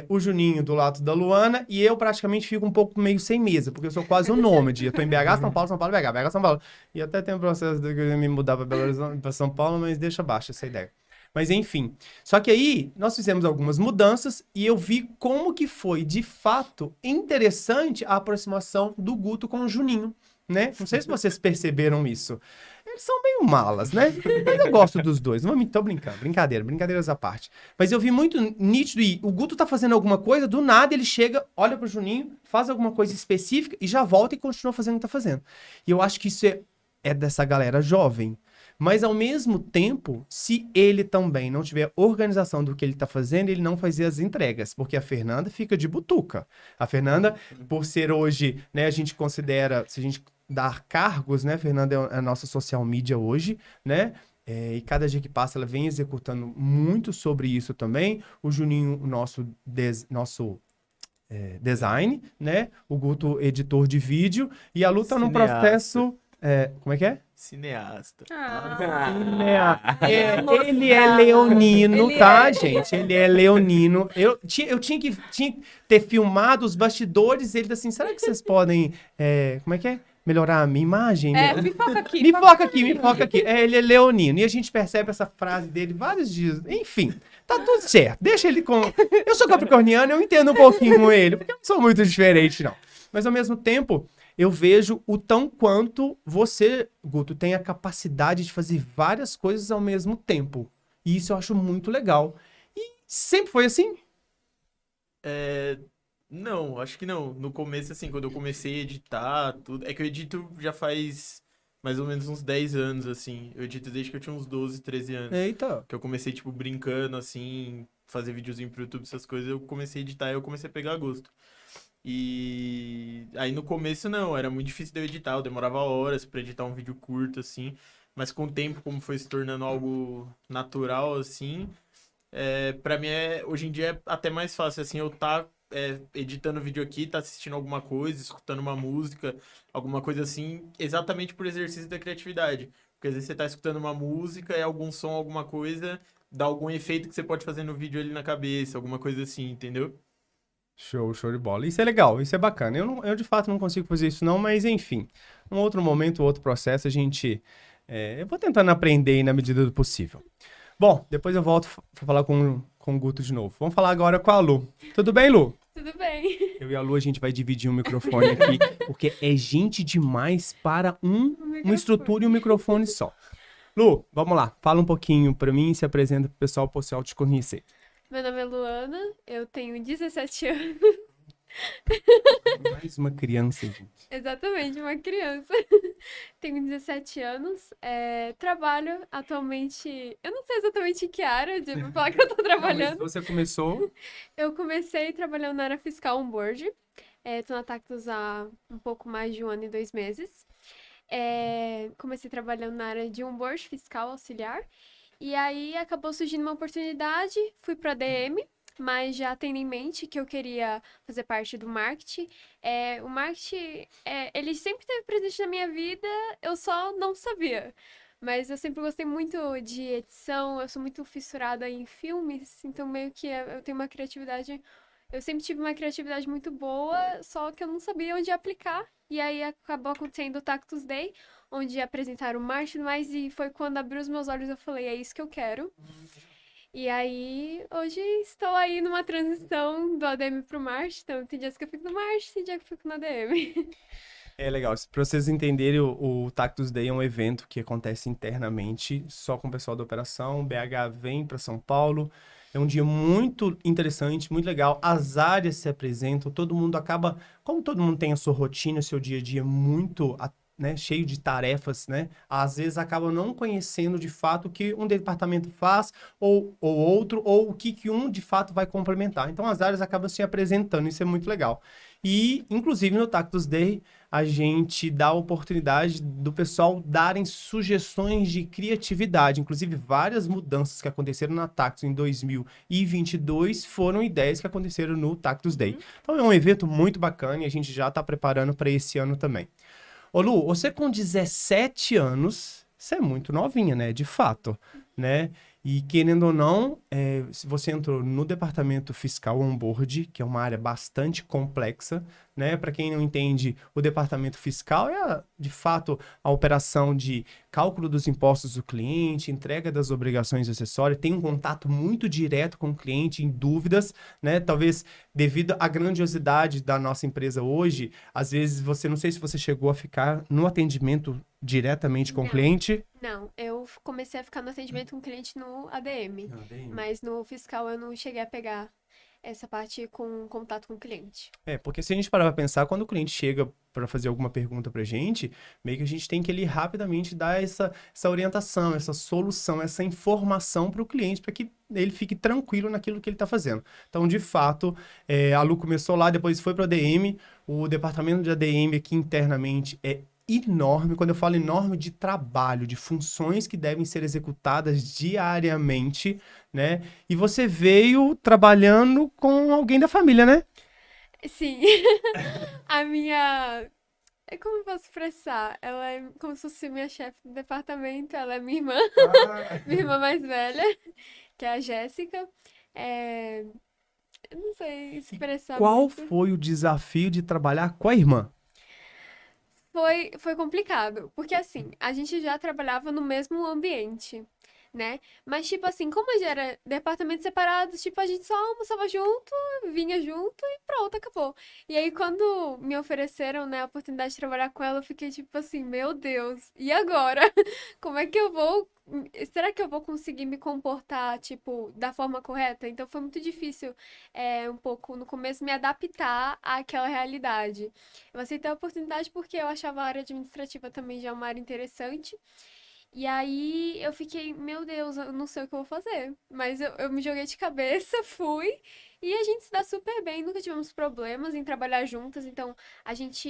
o Juninho do lado da Luana, e eu praticamente fico um pouco meio sem mesa, porque eu sou quase um nômade. Eu tô em BH, São Paulo, BH, São Paulo. E até tem um processo de eu me mudar para São Paulo, mas deixa abaixo essa ideia. Mas enfim, só que aí nós fizemos algumas mudanças e eu vi como que foi, de fato, interessante a aproximação do Guto com o Juninho, né? Não sei se vocês perceberam isso. Eles são meio malas, né? Mas eu gosto dos dois. Não tô brincando. Brincadeiras à parte. Mas eu vi muito nítido e o Guto tá fazendo alguma coisa, do nada ele chega, olha pro Juninho, faz alguma coisa específica e já volta e continua fazendo o que tá fazendo. E eu acho que isso é dessa galera jovem. Mas, ao mesmo tempo, se ele também não tiver organização do que ele tá fazendo, ele não fazia as entregas, porque a Fernanda fica de butuca. A Fernanda, por ser hoje, né, a gente considera, se a gente dar cargos, né, Fernanda é a nossa social media hoje, né, e cada dia que passa ela vem executando muito sobre isso também. O Juninho, o nosso design, né, o Guto, editor de vídeo, e a Lu tá num processo... como é que é? Cineasta. Ele é leonino, tá, gente? Ele é leonino. Eu tinha que ter filmado os bastidores. Ele assim, será que vocês podem, como é que é? Melhorar a minha imagem? Me foca aqui. Me foca aqui. Ele é leonino. E a gente percebe essa frase dele vários dias. Enfim, tá tudo certo. Deixa ele com... Eu sou capricorniano, eu entendo um pouquinho com ele, porque eu não sou muito diferente, não. Mas, ao mesmo tempo, eu vejo o tão quanto você, Guto, tem a capacidade de fazer várias coisas ao mesmo tempo. E isso eu acho muito legal. E sempre foi assim? Não, acho que não. No começo, assim, quando eu comecei a editar, tudo... É que eu edito já faz mais ou menos uns 10 anos, assim. Eu edito desde que eu tinha uns 12, 13 anos. Eita. Que eu comecei, tipo, brincando, assim, fazer videozinho pro YouTube, essas coisas. Eu comecei a editar e eu comecei a pegar gosto. E aí no começo não, era muito difícil de eu editar, eu demorava horas pra editar um vídeo curto, assim, mas com o tempo, como foi se tornando algo natural, assim, pra mim hoje em dia é até mais fácil, assim, eu editando vídeo aqui, tá assistindo alguma coisa, escutando uma música, alguma coisa assim, exatamente por exercício da criatividade. Porque às vezes você tá escutando uma música, algum som, alguma coisa, dar algum efeito que você pode fazer no vídeo ali na cabeça, alguma coisa assim, entendeu? Show, show de bola. Isso é legal, isso é bacana. Eu de fato não consigo fazer isso não, mas enfim. Um outro momento, outro processo, a gente... eu vou tentando aprender aí na medida do possível. Bom, depois eu volto pra falar com o Guto de novo. Vamos falar agora com a Lu. Tudo bem, Lu? Tudo bem. Eu e a Lu, a gente vai dividir um microfone aqui, porque é gente demais para uma estrutura e um microfone só. Lu, vamos lá. Fala um pouquinho pra mim e se apresenta pro pessoal te conhecer. Meu nome é Luana, eu tenho 17 anos, Mais uma criança, gente. exatamente, uma criança. Tenho 17 anos, trabalho atualmente, eu não sei exatamente em que área, pra falar que eu tô Não, mas trabalhando. você começou... Eu comecei trabalhando na área fiscal on-board, tô na Tactus há um pouco mais de 1 ano e 2 meses. Comecei trabalhando na área de on-board fiscal auxiliar, e aí acabou surgindo uma oportunidade, fui para a DM, mas já tendo em mente que eu queria fazer parte do marketing. O marketing, ele sempre esteve presente na minha vida, eu só não sabia. Mas eu sempre gostei muito de edição, eu sou muito fissurada em filmes, então meio que eu tenho uma criatividade. Eu sempre tive uma criatividade muito boa, só que eu não sabia onde aplicar. E aí acabou acontecendo o Tactus Day, onde apresentaram o marketing, mas e foi quando abriu os meus olhos eu falei, é isso que eu quero. E aí, hoje estou aí numa transição do ADM pro marketing, então tem dias que eu fico no marketing, tem dias que eu fico no ADM. É legal. Pra vocês entenderem, o Tactus Day é um evento que acontece internamente, só com o pessoal da operação. BH vem para São Paulo. É um dia muito interessante, muito legal. As áreas se apresentam, todo mundo acaba... Como todo mundo tem a sua rotina, o seu dia a dia muito... né, cheio de tarefas, né? Às vezes acaba não conhecendo de fato o que um departamento faz ou outro, ou o que um de fato vai complementar. Então as áreas acabam se apresentando, isso é muito legal. E, inclusive, no Tactus Day, a gente dá a oportunidade do pessoal darem sugestões de criatividade. Inclusive, várias mudanças que aconteceram na Tactus em 2022 foram ideias que aconteceram no Tactus Day. Então é um evento muito bacana e a gente já está preparando para esse ano também. Ô Lu, você com 17 anos, você é muito novinha, né? De fato, né? E querendo ou não, se você entrou no departamento fiscal on-board, que é uma área bastante complexa, né? Para quem não entende, o departamento fiscal é, de fato, a operação de cálculo dos impostos do cliente, entrega das obrigações acessórias, tem um contato muito direto com o cliente em dúvidas, né? Talvez devido à grandiosidade da nossa empresa hoje, às vezes você, não sei se você chegou a ficar no atendimento diretamente com o Não. cliente. Não, eu comecei a ficar no atendimento com o cliente no ADM, mas no fiscal eu não cheguei a pegar essa parte com contato com o cliente. Porque se a gente parar pra pensar, quando o cliente chega para fazer alguma pergunta pra gente, meio que a gente tem que ali rapidamente dar essa orientação, essa solução, essa informação para o cliente, para que ele fique tranquilo naquilo que ele está fazendo. Então, de fato, a Lu começou lá, depois foi para o ADM, o departamento de ADM aqui internamente é enorme. Quando eu falo enorme, de trabalho, de funções que devem ser executadas diariamente, né? E você veio trabalhando com alguém da família, né? Sim, a minha... Como eu posso expressar? Ela é como se fosse minha chefe do departamento, ela é minha irmã, minha irmã mais velha, que é a Jéssica. Eu não sei expressar Qual muito. foi o desafio de trabalhar com a irmã? Foi complicado, porque assim, a gente já trabalhava no mesmo ambiente, né? Mas, tipo assim, como já era departamentos separados, tipo, a gente só almoçava junto, vinha junto e pronto, acabou. E aí, quando me ofereceram, né, a oportunidade de trabalhar com ela, eu fiquei tipo assim, meu Deus, e agora? Como é que eu vou... Será que eu vou conseguir me comportar, tipo, da forma correta? Então, foi muito difícil, um pouco, no começo, me adaptar àquela realidade. Eu aceitei a oportunidade porque eu achava a área administrativa também já uma área interessante. E aí eu fiquei, meu Deus, eu não sei o que eu vou fazer. Mas eu me joguei de cabeça, fui. E a gente se dá super bem, nunca tivemos problemas em trabalhar juntas. Então a gente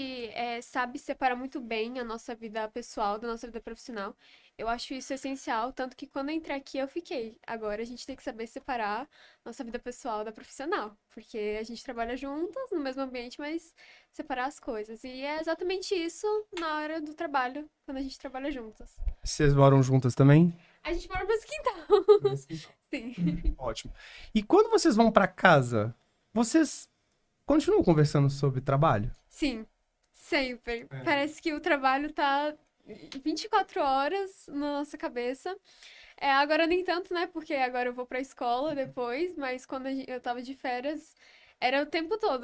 sabe separar muito bem a nossa vida pessoal da nossa vida profissional. Eu acho isso essencial, tanto que quando eu entrei aqui eu fiquei. Agora a gente tem que saber separar nossa vida pessoal da profissional. Porque a gente trabalha juntas no mesmo ambiente, mas separar as coisas. E é exatamente isso na hora do trabalho, quando a gente trabalha juntas. Vocês moram juntas também? A gente mora no mesmo quintal. Sim. Ótimo. E quando vocês vão pra casa, vocês continuam conversando sobre trabalho? Sim, sempre. Parece que o trabalho tá 24 horas na nossa cabeça. Agora nem tanto, né? Porque agora eu vou pra escola depois, mas quando eu tava de férias, era o tempo todo.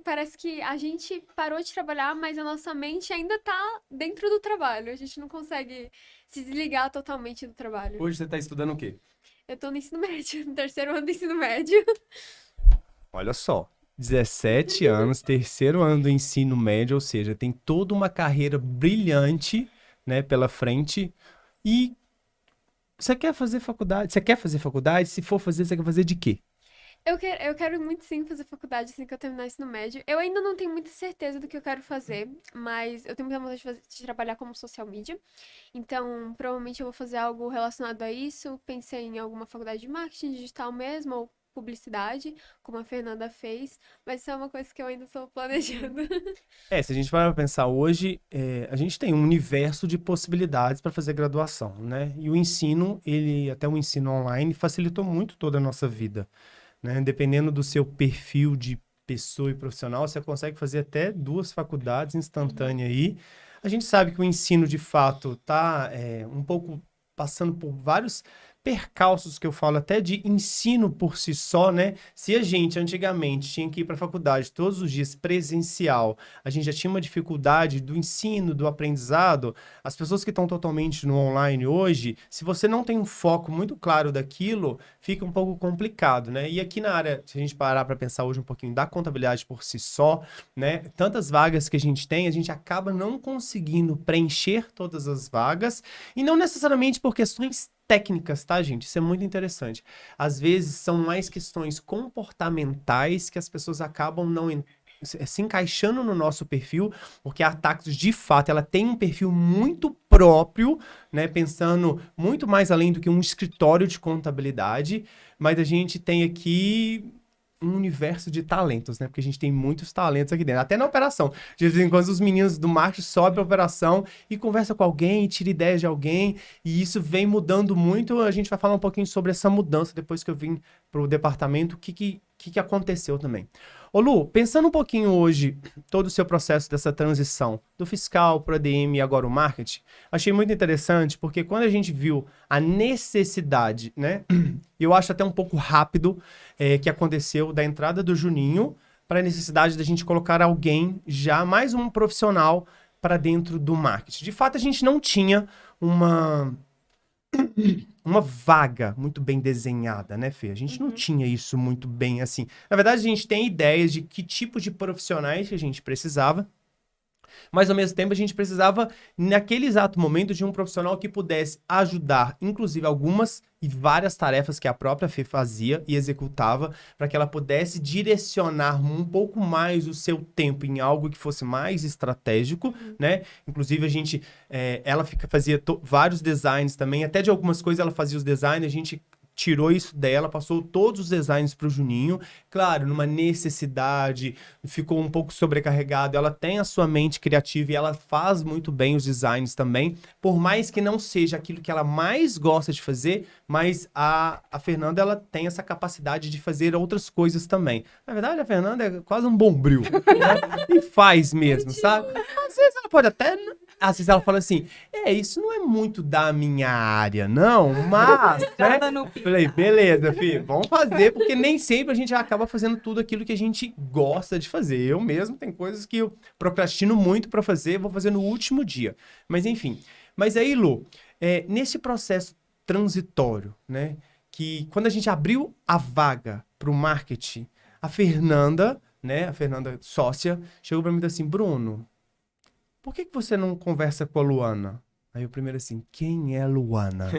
Parece que a gente parou de trabalhar, mas a nossa mente ainda tá dentro do trabalho. A gente não consegue se desligar totalmente do trabalho. Hoje você tá estudando o quê? Eu tô no ensino médio, no terceiro ano do ensino médio. Olha só, 17 anos, terceiro ano do ensino médio, ou seja, tem toda uma carreira brilhante, né, pela frente. E você quer fazer faculdade? Você quer fazer faculdade? Se for fazer, você quer fazer de quê? Eu quero muito sim fazer faculdade assim que eu terminar o ensino médio. Eu ainda não tenho muita certeza do que eu quero fazer, mas eu tenho muita vontade de trabalhar como social media. Então, provavelmente eu vou fazer algo relacionado a isso. Pensei em alguma faculdade de marketing digital mesmo, ou publicidade, como a Fernanda fez. Mas isso é uma coisa que eu ainda estou planejando. Se a gente vai pensar hoje, a gente tem um universo de possibilidades para fazer graduação, né? E o ensino, até o ensino online, facilitou muito toda a nossa vida, né? Dependendo do seu perfil de pessoa e profissional, você consegue fazer até 2 faculdades instantâneas aí. A gente sabe que o ensino, de fato, está um pouco passando por vários percalços, que eu falo até de ensino por si só, né? Se a gente antigamente tinha que ir para a faculdade todos os dias presencial, a gente já tinha uma dificuldade do ensino, do aprendizado. As pessoas que estão totalmente no online hoje, se você não tem um foco muito claro daquilo, fica um pouco complicado, né? E aqui na área, se a gente parar para pensar hoje um pouquinho da contabilidade por si só, né? Tantas vagas que a gente acaba não conseguindo preencher todas as vagas, e não necessariamente por questões técnicas, tá, gente? Isso é muito interessante. Às vezes são mais questões comportamentais que as pessoas acabam não se encaixando no nosso perfil, porque a Tactus, de fato, ela tem um perfil muito próprio, né? Pensando muito mais além do que um escritório de contabilidade, mas a gente tem aqui um universo de talentos, né? Porque a gente tem muitos talentos aqui dentro. Até na operação. De vez em quando os meninos do marketing sobem para a operação e conversa com alguém, tira ideias de alguém. E isso vem mudando muito. A gente vai falar um pouquinho sobre essa mudança depois que eu vim para o departamento. O que aconteceu também. Ô Lu, pensando um pouquinho hoje, todo o seu processo dessa transição do fiscal para o ADM e agora o marketing, achei muito interessante porque quando a gente viu a necessidade, né? Eu acho até um pouco rápido que aconteceu da entrada do Juninho para a necessidade da gente colocar alguém, já mais um profissional, para dentro do marketing. De fato, a gente não tinha uma vaga muito bem desenhada, né, Fê? A gente não tinha isso muito bem assim. Na verdade, a gente tem ideias de que tipo de profissionais que a gente precisava, mas ao mesmo tempo a gente precisava, naquele exato momento, de um profissional que pudesse ajudar, inclusive algumas e várias tarefas que a própria Fê fazia e executava, para que ela pudesse direcionar um pouco mais o seu tempo em algo que fosse mais estratégico, né? Inclusive ela fazia vários designs também, até de algumas coisas ela fazia os designs, a gente tirou isso dela, passou todos os designs para o Juninho. Claro, numa necessidade, ficou um pouco sobrecarregado. Ela tem a sua mente criativa e ela faz muito bem os designs também. Por mais que não seja aquilo que ela mais gosta de fazer, mas a Fernanda, ela tem essa capacidade de fazer outras coisas também. Na verdade, a Fernanda é quase um bombril, né? E faz mesmo, sabe? Às vezes ela pode até... Às vezes ela fala assim, isso não é muito da minha área, não, mas... né? Falei, beleza, filho, vamos fazer, porque nem sempre a gente acaba fazendo tudo aquilo que a gente gosta de fazer. Eu mesmo, tem coisas que eu procrastino muito pra fazer, vou fazer no último dia. Mas enfim, mas aí, Lu, nesse processo transitório, né, que quando a gente abriu a vaga pro marketing, a Fernanda sócia, chegou pra mim e disse assim, Bruno, por que você não conversa com a Luana? Aí eu primeiro assim, quem é a Luana?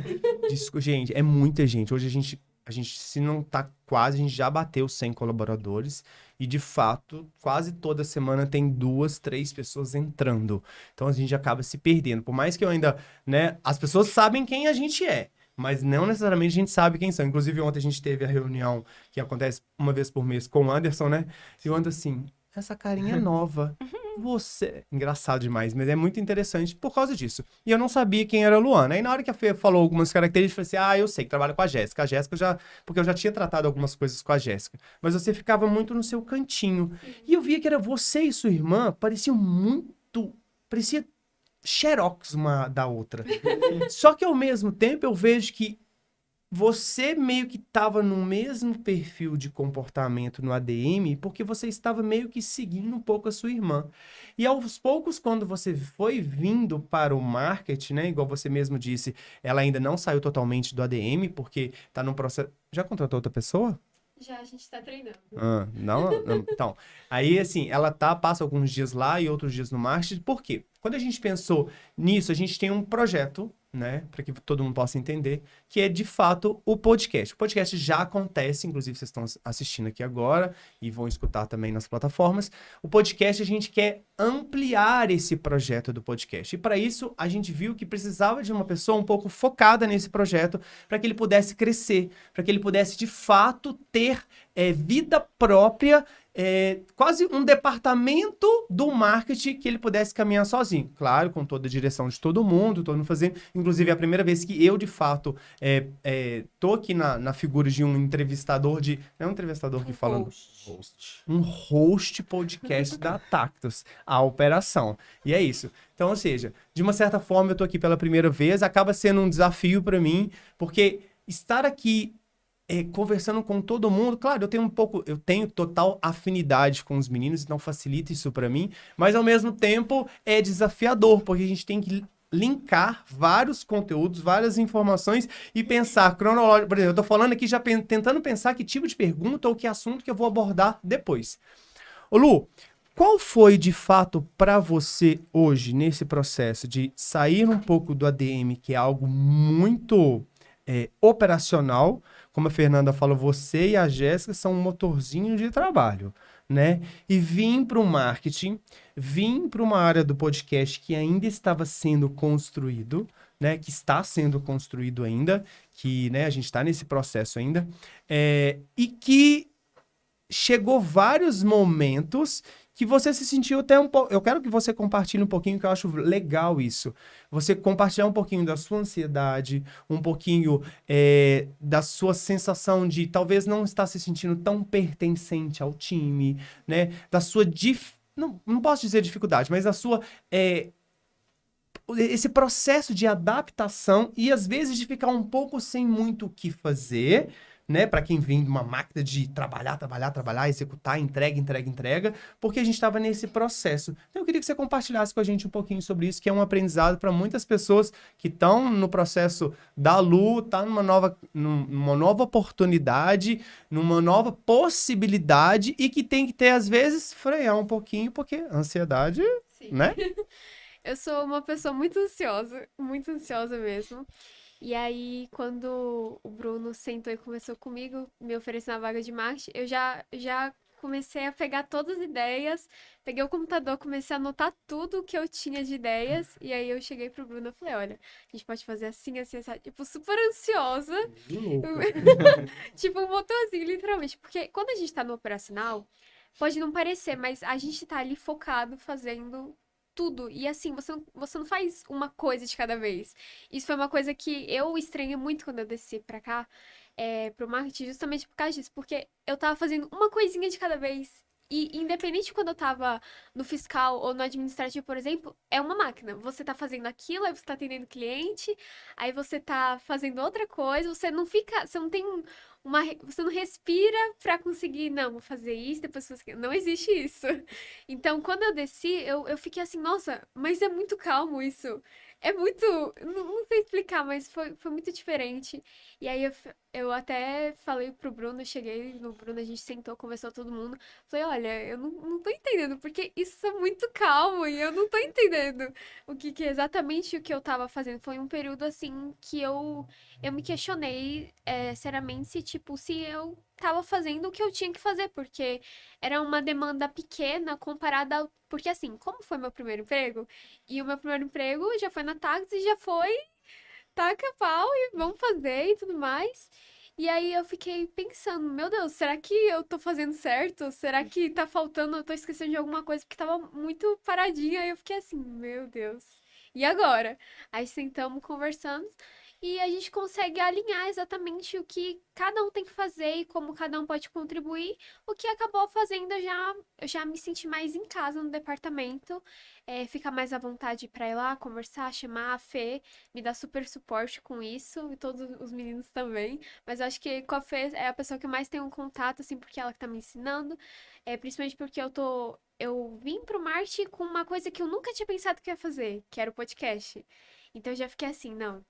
Gente, é muita gente. Hoje a gente, se não tá quase, a gente já bateu 100 colaboradores. E, de fato, quase toda semana tem 2, 3 pessoas entrando. Então, a gente acaba se perdendo. Por mais que eu ainda, né, as pessoas sabem quem a gente é. Mas não necessariamente a gente sabe quem são. Inclusive, ontem a gente teve a reunião que acontece uma vez por mês com o Anderson, né? E o Anderson assim... essa carinha é nova. Você... Engraçado demais, mas é muito interessante por causa disso. E eu não sabia quem era a Luana. Aí na hora que a Fê falou algumas características, eu falei assim, eu sei que trabalha com a Jéssica. A Jéssica já... Porque eu já tinha tratado algumas coisas com a Jéssica. Mas você ficava muito no seu cantinho. E eu via que era você e sua irmã, pareciam muito... Parecia xerox uma da outra. Só que ao mesmo tempo eu vejo que você meio que estava no mesmo perfil de comportamento no ADM, porque você estava meio que seguindo um pouco a sua irmã. E aos poucos, quando você foi vindo para o marketing, né, igual você mesmo disse, ela ainda não saiu totalmente do ADM, porque está num processo... Já contratou outra pessoa? Já a gente tá treinando. Não? Então, aí assim, ela passa alguns dias lá e outros dias no marketing. Por quê? Quando a gente pensou nisso, a gente tem um projeto, né, para que todo mundo possa entender, que é de fato o podcast. O podcast já acontece, inclusive vocês estão assistindo aqui agora e vão escutar também nas plataformas. O podcast, a gente quer ampliar esse projeto do podcast. E para isso, a gente viu que precisava de uma pessoa um pouco focada nesse projeto para que ele pudesse crescer, para que ele pudesse de fato ter vida própria, quase um departamento do marketing que ele pudesse caminhar sozinho. Claro, com toda a direção de todo mundo fazendo. Inclusive, é a primeira vez que eu, de fato, tô aqui na figura de um entrevistador de... Não é um entrevistador que fala... Host. Um host podcast da Tactus, a operação. E é isso. Então, ou seja, de uma certa forma, eu tô aqui pela primeira vez, acaba sendo um desafio para mim, porque estar aqui conversando com todo mundo, claro, eu tenho total afinidade com os meninos, então facilita isso para mim, mas ao mesmo tempo é desafiador, porque a gente tem que linkar vários conteúdos, várias informações e pensar cronológico. Por exemplo, eu tô falando aqui já tentando pensar que tipo de pergunta ou que assunto que eu vou abordar depois. Ô Lu, qual foi de fato para você hoje, nesse processo de sair um pouco do ADM, que é algo muito operacional, como a Fernanda falou, você e a Jéssica são um motorzinho de trabalho, né? E vim para o marketing, vim para uma área do podcast que ainda estava sendo construído, né? Que está sendo construído ainda, que, né, a gente está nesse processo ainda, e que chegou vários momentos que você se sentiu até um pouco... Eu quero que você compartilhe um pouquinho, que eu acho legal isso. Você compartilhar um pouquinho da sua ansiedade, um pouquinho da sua sensação de talvez não estar se sentindo tão pertencente ao time, né? Da sua... Não posso dizer dificuldade, mas da sua... esse processo de adaptação e às vezes de ficar um pouco sem muito o que fazer, né? Para quem vem de uma máquina de trabalhar, executar, entrega, porque a gente estava nesse processo. Então eu queria que você compartilhasse com a gente um pouquinho sobre isso, que é um aprendizado para muitas pessoas que estão no processo da Lu, tá numa nova oportunidade, numa nova possibilidade e que tem que ter, às vezes, frear um pouquinho, porque ansiedade, Sim. né? Eu sou uma pessoa muito ansiosa mesmo. E aí, quando o Bruno sentou e conversou comigo, me oferecendo a vaga de marketing, eu já comecei a pegar todas as ideias, peguei o computador, comecei a anotar tudo que eu tinha de ideias, e aí eu cheguei pro Bruno e falei, olha, a gente pode fazer assim, assim, assim, tipo, super ansiosa, tipo um motorzinho, literalmente, porque quando a gente tá no operacional, pode não parecer, mas a gente tá ali focado, fazendo tudo. E assim, você não faz uma coisa de cada vez. Isso foi uma coisa que eu estranhei muito quando eu desci pra cá, pro marketing, justamente por causa disso. Porque eu tava fazendo uma coisinha de cada vez. E independente quando eu tava no fiscal ou no administrativo, por exemplo, é uma máquina. Você tá fazendo aquilo, aí você tá atendendo cliente, aí você tá fazendo outra coisa, você não tem você não respira pra conseguir, não, vou fazer isso, depois fazer aquilo. Não existe isso. Então, quando eu desci, eu fiquei assim, nossa, mas é muito calmo isso. É muito, não sei explicar, mas foi muito diferente. E aí eu até falei pro Bruno, cheguei no Bruno, a gente sentou, conversou todo mundo. Falei, olha, eu não tô entendendo, porque isso é muito calmo e eu não tô entendendo o que exatamente o que eu tava fazendo. Foi um período, assim, que eu me questionei, seriamente, se eu tava fazendo o que eu tinha que fazer, porque era uma demanda pequena comparada ao... Porque, assim, como foi meu primeiro emprego? E o meu primeiro emprego já foi na Táxi, já foi taca pau e vamos fazer e tudo mais. E aí eu fiquei pensando, meu Deus, será que eu tô fazendo certo? Será que tá faltando, eu tô esquecendo de alguma coisa? Porque tava muito paradinha. Aí eu fiquei assim, meu Deus. E agora? Aí sentamos, conversamos. E a gente consegue alinhar exatamente o que cada um tem que fazer e como cada um pode contribuir, o que acabou fazendo eu já me senti mais em casa no departamento, ficar mais à vontade para ir lá conversar, chamar a Fê, me dá super suporte com isso, e todos os meninos também, mas eu acho que com a Fê é a pessoa que eu mais tenho um contato, assim, porque ela que tá me ensinando, principalmente porque eu vim pro marketing com uma coisa que eu nunca tinha pensado que ia fazer, que era o podcast. Então eu já fiquei assim, não.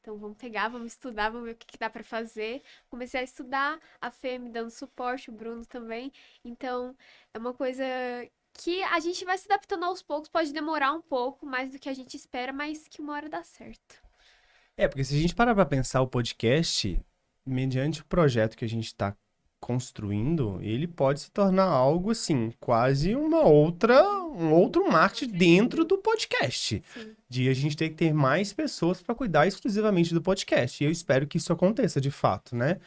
Então vamos pegar, vamos estudar, vamos ver o que, que dá pra fazer. Comecei a estudar, a Fê me dando suporte, o Bruno também. Então é uma coisa que a gente vai se adaptando aos poucos, pode demorar um pouco mais do que a gente espera, mas que uma hora dá certo. Porque se a gente parar pra pensar o podcast, mediante o projeto que a gente tá construindo, ele pode se tornar algo assim, quase um outro marketing dentro do podcast. Sim. De a gente ter que ter mais pessoas para cuidar exclusivamente do podcast. E eu espero que isso aconteça de fato, né?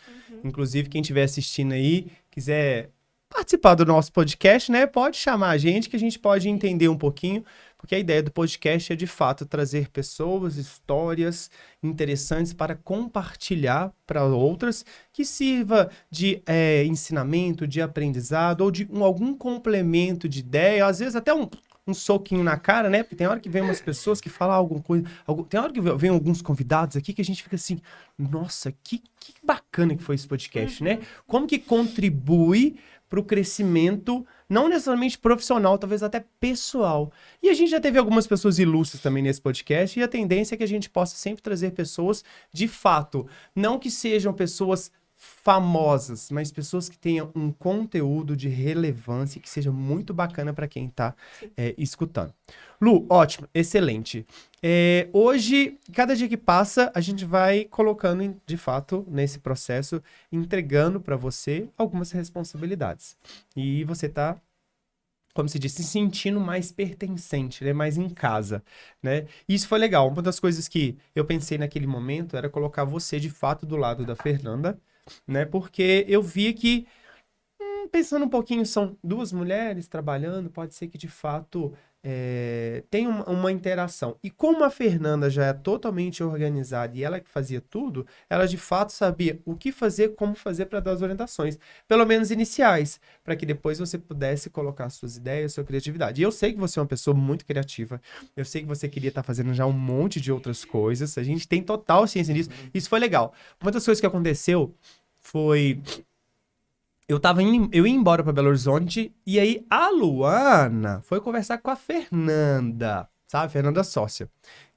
Inclusive, quem estiver assistindo aí, quiser participar do nosso podcast, né? Pode chamar a gente que a gente pode entender um pouquinho, porque a ideia do podcast é de fato trazer pessoas, histórias interessantes para compartilhar para outras, que sirva de ensinamento, de aprendizado ou de algum complemento de ideia, às vezes até um soquinho na cara, né? Porque tem hora que vem umas pessoas que falam alguma coisa. Tem hora que vem alguns convidados aqui que a gente fica assim, nossa, que bacana que foi esse podcast, né? Como que contribui para o crescimento, não necessariamente profissional, talvez até pessoal. E a gente já teve algumas pessoas ilustres também nesse podcast, e a tendência é que a gente possa sempre trazer pessoas de fato, não que sejam pessoas famosas, mas pessoas que tenham um conteúdo de relevância que seja muito bacana para quem está escutando. Lu, ótimo, excelente. Hoje, cada dia que passa, a gente vai colocando, de fato, nesse processo, entregando para você algumas responsabilidades. E você está, como se diz, se sentindo mais pertencente, né? Mais em casa, né? E isso foi legal. Uma das coisas que eu pensei naquele momento era colocar você, de fato, do lado da Fernanda, né? Porque eu vi que, pensando um pouquinho, são duas mulheres trabalhando, pode ser que de fato tenha uma interação. E como a Fernanda já é totalmente organizada e ela que fazia tudo, ela de fato sabia o que fazer, como fazer para dar as orientações, pelo menos iniciais, para que depois você pudesse colocar suas ideias, sua criatividade. E eu sei que você é uma pessoa muito criativa, eu sei que você queria estar fazendo já um monte de outras coisas, a gente tem total ciência disso, isso foi legal. Uma das coisas que aconteceu foi... Eu ia embora para Belo Horizonte e aí a Luana foi conversar com a Fernanda, sabe? Fernanda sócia.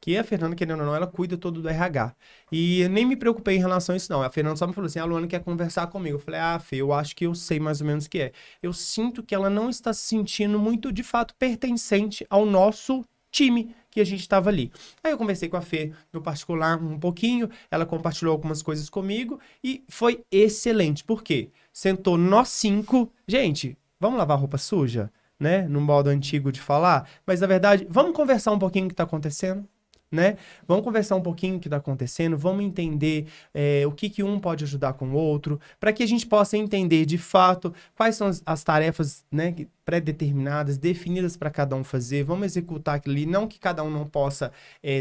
Que a Fernanda, querendo ou não, ela cuida todo do RH. E eu nem me preocupei em relação a isso, não. A Fernanda só me falou assim, a Luana quer conversar comigo. Eu falei, Fê, eu acho que eu sei mais ou menos o que é. Eu sinto que ela não está se sentindo muito, de fato, pertencente ao nosso time que a gente estava ali. Aí eu conversei com a Fê no particular um pouquinho, ela compartilhou algumas coisas comigo e foi excelente. Por quê? Sentou nós 5. Gente, vamos lavar roupa suja? Né? No modo antigo de falar. Mas, na verdade, vamos conversar um pouquinho o que está acontecendo? Né? Vamos conversar um pouquinho o que está acontecendo, vamos entender o que um pode ajudar com o outro, para que a gente possa entender de fato quais são as tarefas, né, pré-determinadas, definidas para cada um fazer, vamos executar aquilo ali, não que cada um não possa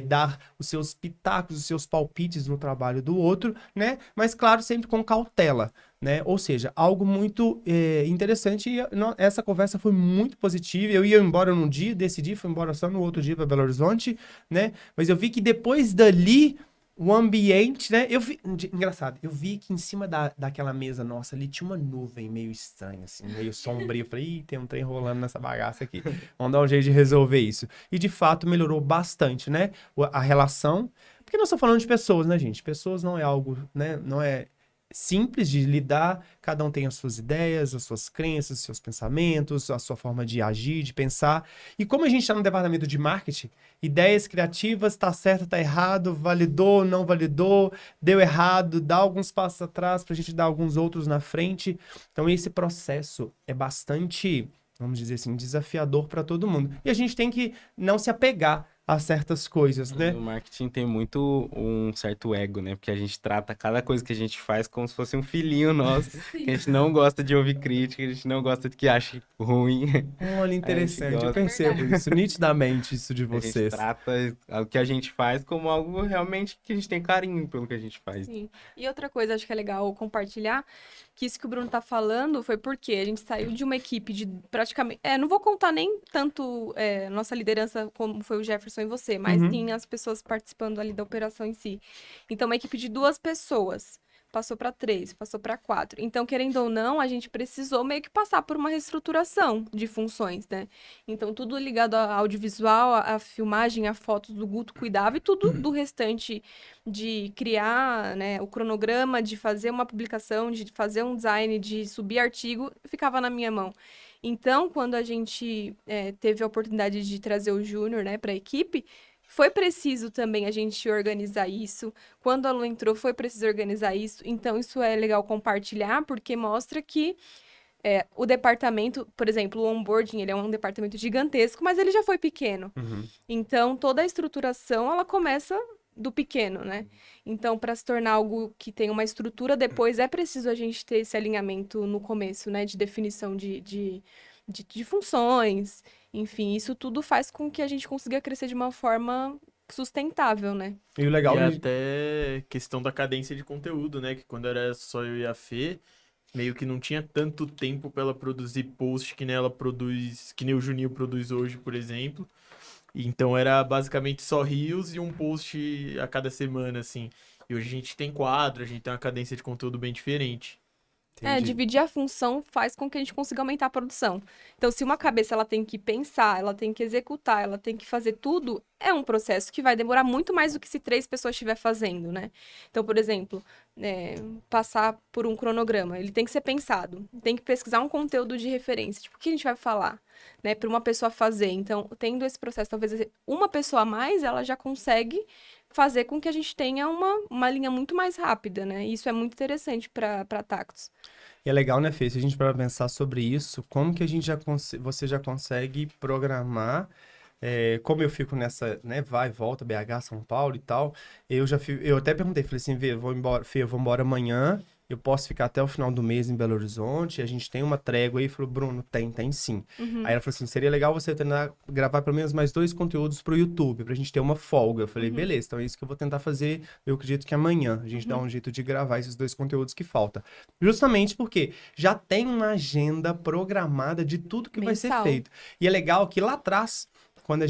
dar os seus pitacos, os seus palpites no trabalho do outro, né? Mas claro, sempre com cautela. Né? Ou seja, algo muito interessante e essa conversa foi muito positiva. Eu ia embora num dia, decidi, fui embora só no outro dia para Belo Horizonte, né? Mas eu vi que depois dali, o ambiente, né? Engraçado, eu vi que em cima daquela mesa nossa ali tinha uma nuvem meio estranha, assim, meio sombria. Eu falei, ih, tem um trem rolando nessa bagaça aqui. Vamos dar um jeito de resolver isso. E de fato melhorou bastante, né? A relação. Porque nós estamos falando de pessoas, né, gente? Pessoas não é algo, né? Não é simples de lidar, cada um tem as suas ideias, as suas crenças, os seus pensamentos, a sua forma de agir, de pensar. E como a gente está no departamento de marketing, ideias criativas, tá certo, tá errado, validou, não validou, deu errado, dá alguns passos atrás para a gente dar alguns outros na frente. Então esse processo é bastante, vamos dizer assim, desafiador para todo mundo. E a gente tem que não se apegar a certas coisas, né? O marketing tem muito um certo ego, né? Porque a gente trata cada coisa que a gente faz como se fosse um filhinho nosso. Que a gente não gosta de ouvir crítica, a gente não gosta de que ache ruim. Olha, interessante, eu gosta. percebo isso, nitidamente, isso de A gente vocês. trata o que a gente faz como algo realmente que a gente tem carinho pelo que a gente faz. Sim. E outra coisa, acho que é legal compartilhar, que isso que o Bruno tá falando foi porque a gente saiu de uma equipe de praticamente... não vou contar nem tanto nossa liderança como foi o Jefferson e você, mas Uhum. sim as pessoas participando ali da operação em si. Então, uma equipe de 2 pessoas passou para 3, passou para 4. Então, querendo ou não, a gente precisou meio que passar por uma reestruturação de funções, né? Então, tudo ligado ao audiovisual, a filmagem, a fotos do Guto cuidava e tudo do restante de criar, né, o cronograma, de fazer uma publicação, de fazer um design, de subir artigo, ficava na minha mão. Então, quando a gente teve a oportunidade de trazer o Júnior, né, para a equipe, foi preciso também a gente organizar isso. Quando a Lu entrou, foi preciso organizar isso. Então, isso é legal compartilhar, porque mostra que o departamento, por exemplo, o onboarding, ele é um departamento gigantesco, mas ele já foi pequeno. Uhum. Então, toda a estruturação, ela começa do pequeno, né? Então, para se tornar algo que tem uma estrutura, depois é preciso a gente ter esse alinhamento no começo, né? De definição de funções, enfim, isso tudo faz com que a gente consiga crescer de uma forma sustentável, né? E o legal E é até questão da cadência de conteúdo, né? Que quando era só eu e a Fê, meio que não tinha tanto tempo pra ela produzir post que nem ela produz, que nem o Juninho produz hoje, por exemplo. E então era basicamente só reels e um post a cada semana, assim. E hoje a gente tem quadro, a gente tem uma cadência de conteúdo bem diferente. Dividir a função faz com que a gente consiga aumentar a produção. Então, se uma cabeça ela tem que pensar, ela tem que executar, ela tem que fazer tudo, é um processo que vai demorar muito mais do que se 3 pessoas estiver fazendo, né? Então, por exemplo, passar por um cronograma, ele tem que ser pensado, tem que pesquisar um conteúdo de referência, tipo, o que a gente vai falar, né, para uma pessoa fazer. Então, tendo esse processo, talvez uma pessoa a mais, ela já consegue fazer com que a gente tenha uma linha muito mais rápida, né? E isso é muito interessante para Tactus. E é legal, né, Fê? Se a gente para pensar sobre isso, como que a gente você já consegue programar, como eu fico nessa, né, vai e volta, BH, São Paulo e tal, eu até perguntei, falei assim, Fê, eu vou embora amanhã, eu posso ficar até o final do mês em Belo Horizonte, a gente tem uma trégua aí, falou, Bruno, tem sim. Aí ela falou assim, seria legal você tentar gravar pelo menos mais 2 conteúdos pro YouTube, pra gente ter uma folga. Eu falei, beleza, então é isso que eu vou tentar fazer, eu acredito que amanhã a gente dá um jeito de gravar esses 2 conteúdos que falta. Justamente porque já tem uma agenda programada de tudo que vai ser Mensal. feito. E é legal que lá atrás, quando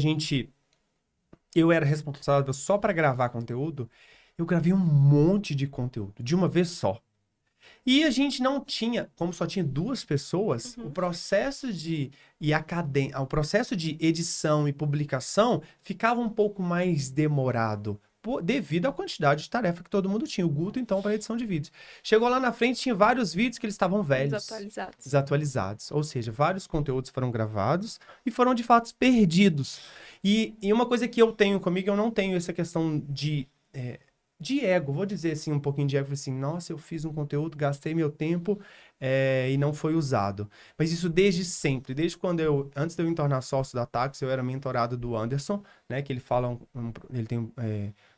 eu era responsável só pra gravar conteúdo, eu gravei um monte de conteúdo, de uma vez só. E a gente não tinha, como só tinha 2 pessoas, o processo o processo de edição e publicação ficava um pouco mais demorado, devido à quantidade de tarefa que todo mundo tinha. O Guto, então, para edição de vídeos. Chegou lá na frente, tinha vários vídeos que eles estavam velhos. Desatualizados. Ou seja, vários conteúdos foram gravados e foram, de fato, perdidos. E uma coisa que eu tenho comigo, eu não tenho essa questão de ego, vou dizer assim, um pouquinho de ego, assim, nossa, eu fiz um conteúdo, gastei meu tempo e não foi usado. Mas isso desde sempre, desde quando antes de eu me tornar sócio da Tactus, eu era mentorado do Anderson, né, que ele fala, ele tem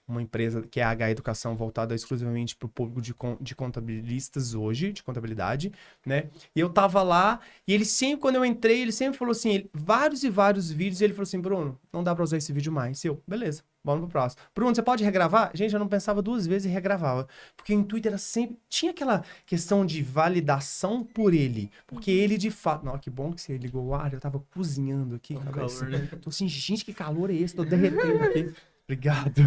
uma empresa que é a H Educação, voltada exclusivamente para o público de contabilistas hoje, de contabilidade, né, e eu tava lá, e ele sempre, quando eu entrei, ele sempre falou assim, vários e vários vídeos, e ele falou assim, Bruno, não dá para usar esse vídeo mais. Beleza. Vamos pro próximo. Bruno, você pode regravar? Gente, eu não pensava 2 vezes e regravava. Porque o intuito era sempre... Tinha aquela questão de validação por ele. Porque ele, de fato... Não, que bom que você ligou o ar. Eu tava cozinhando aqui. Calor, né? Tô assim, gente, que calor é esse? Tô derretendo aqui. Obrigado.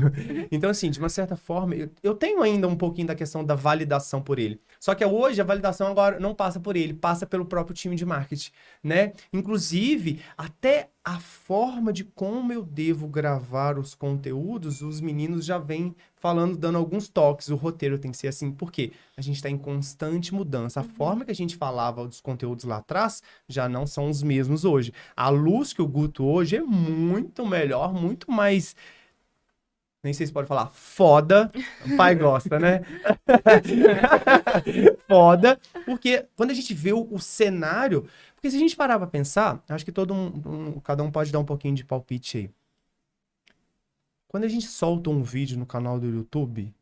Então, assim, de uma certa forma, eu tenho ainda um pouquinho da questão da validação por ele. Só que hoje a validação agora não passa por ele, passa pelo próprio time de marketing, né? Inclusive, até a forma de como eu devo gravar os conteúdos, os meninos já vêm falando, dando alguns toques. O roteiro tem que ser assim, porque a gente está em constante mudança. A forma que a gente falava dos conteúdos lá atrás já não são os mesmos hoje. A luz que o Guto hoje é muito melhor, muito mais... Nem sei se pode falar foda. O pai gosta, né? Foda. Porque quando a gente vê o cenário... Porque se a gente parar pra pensar, acho que cada um pode dar um pouquinho de palpite aí. quando a gente solta um vídeo no canal do YouTube,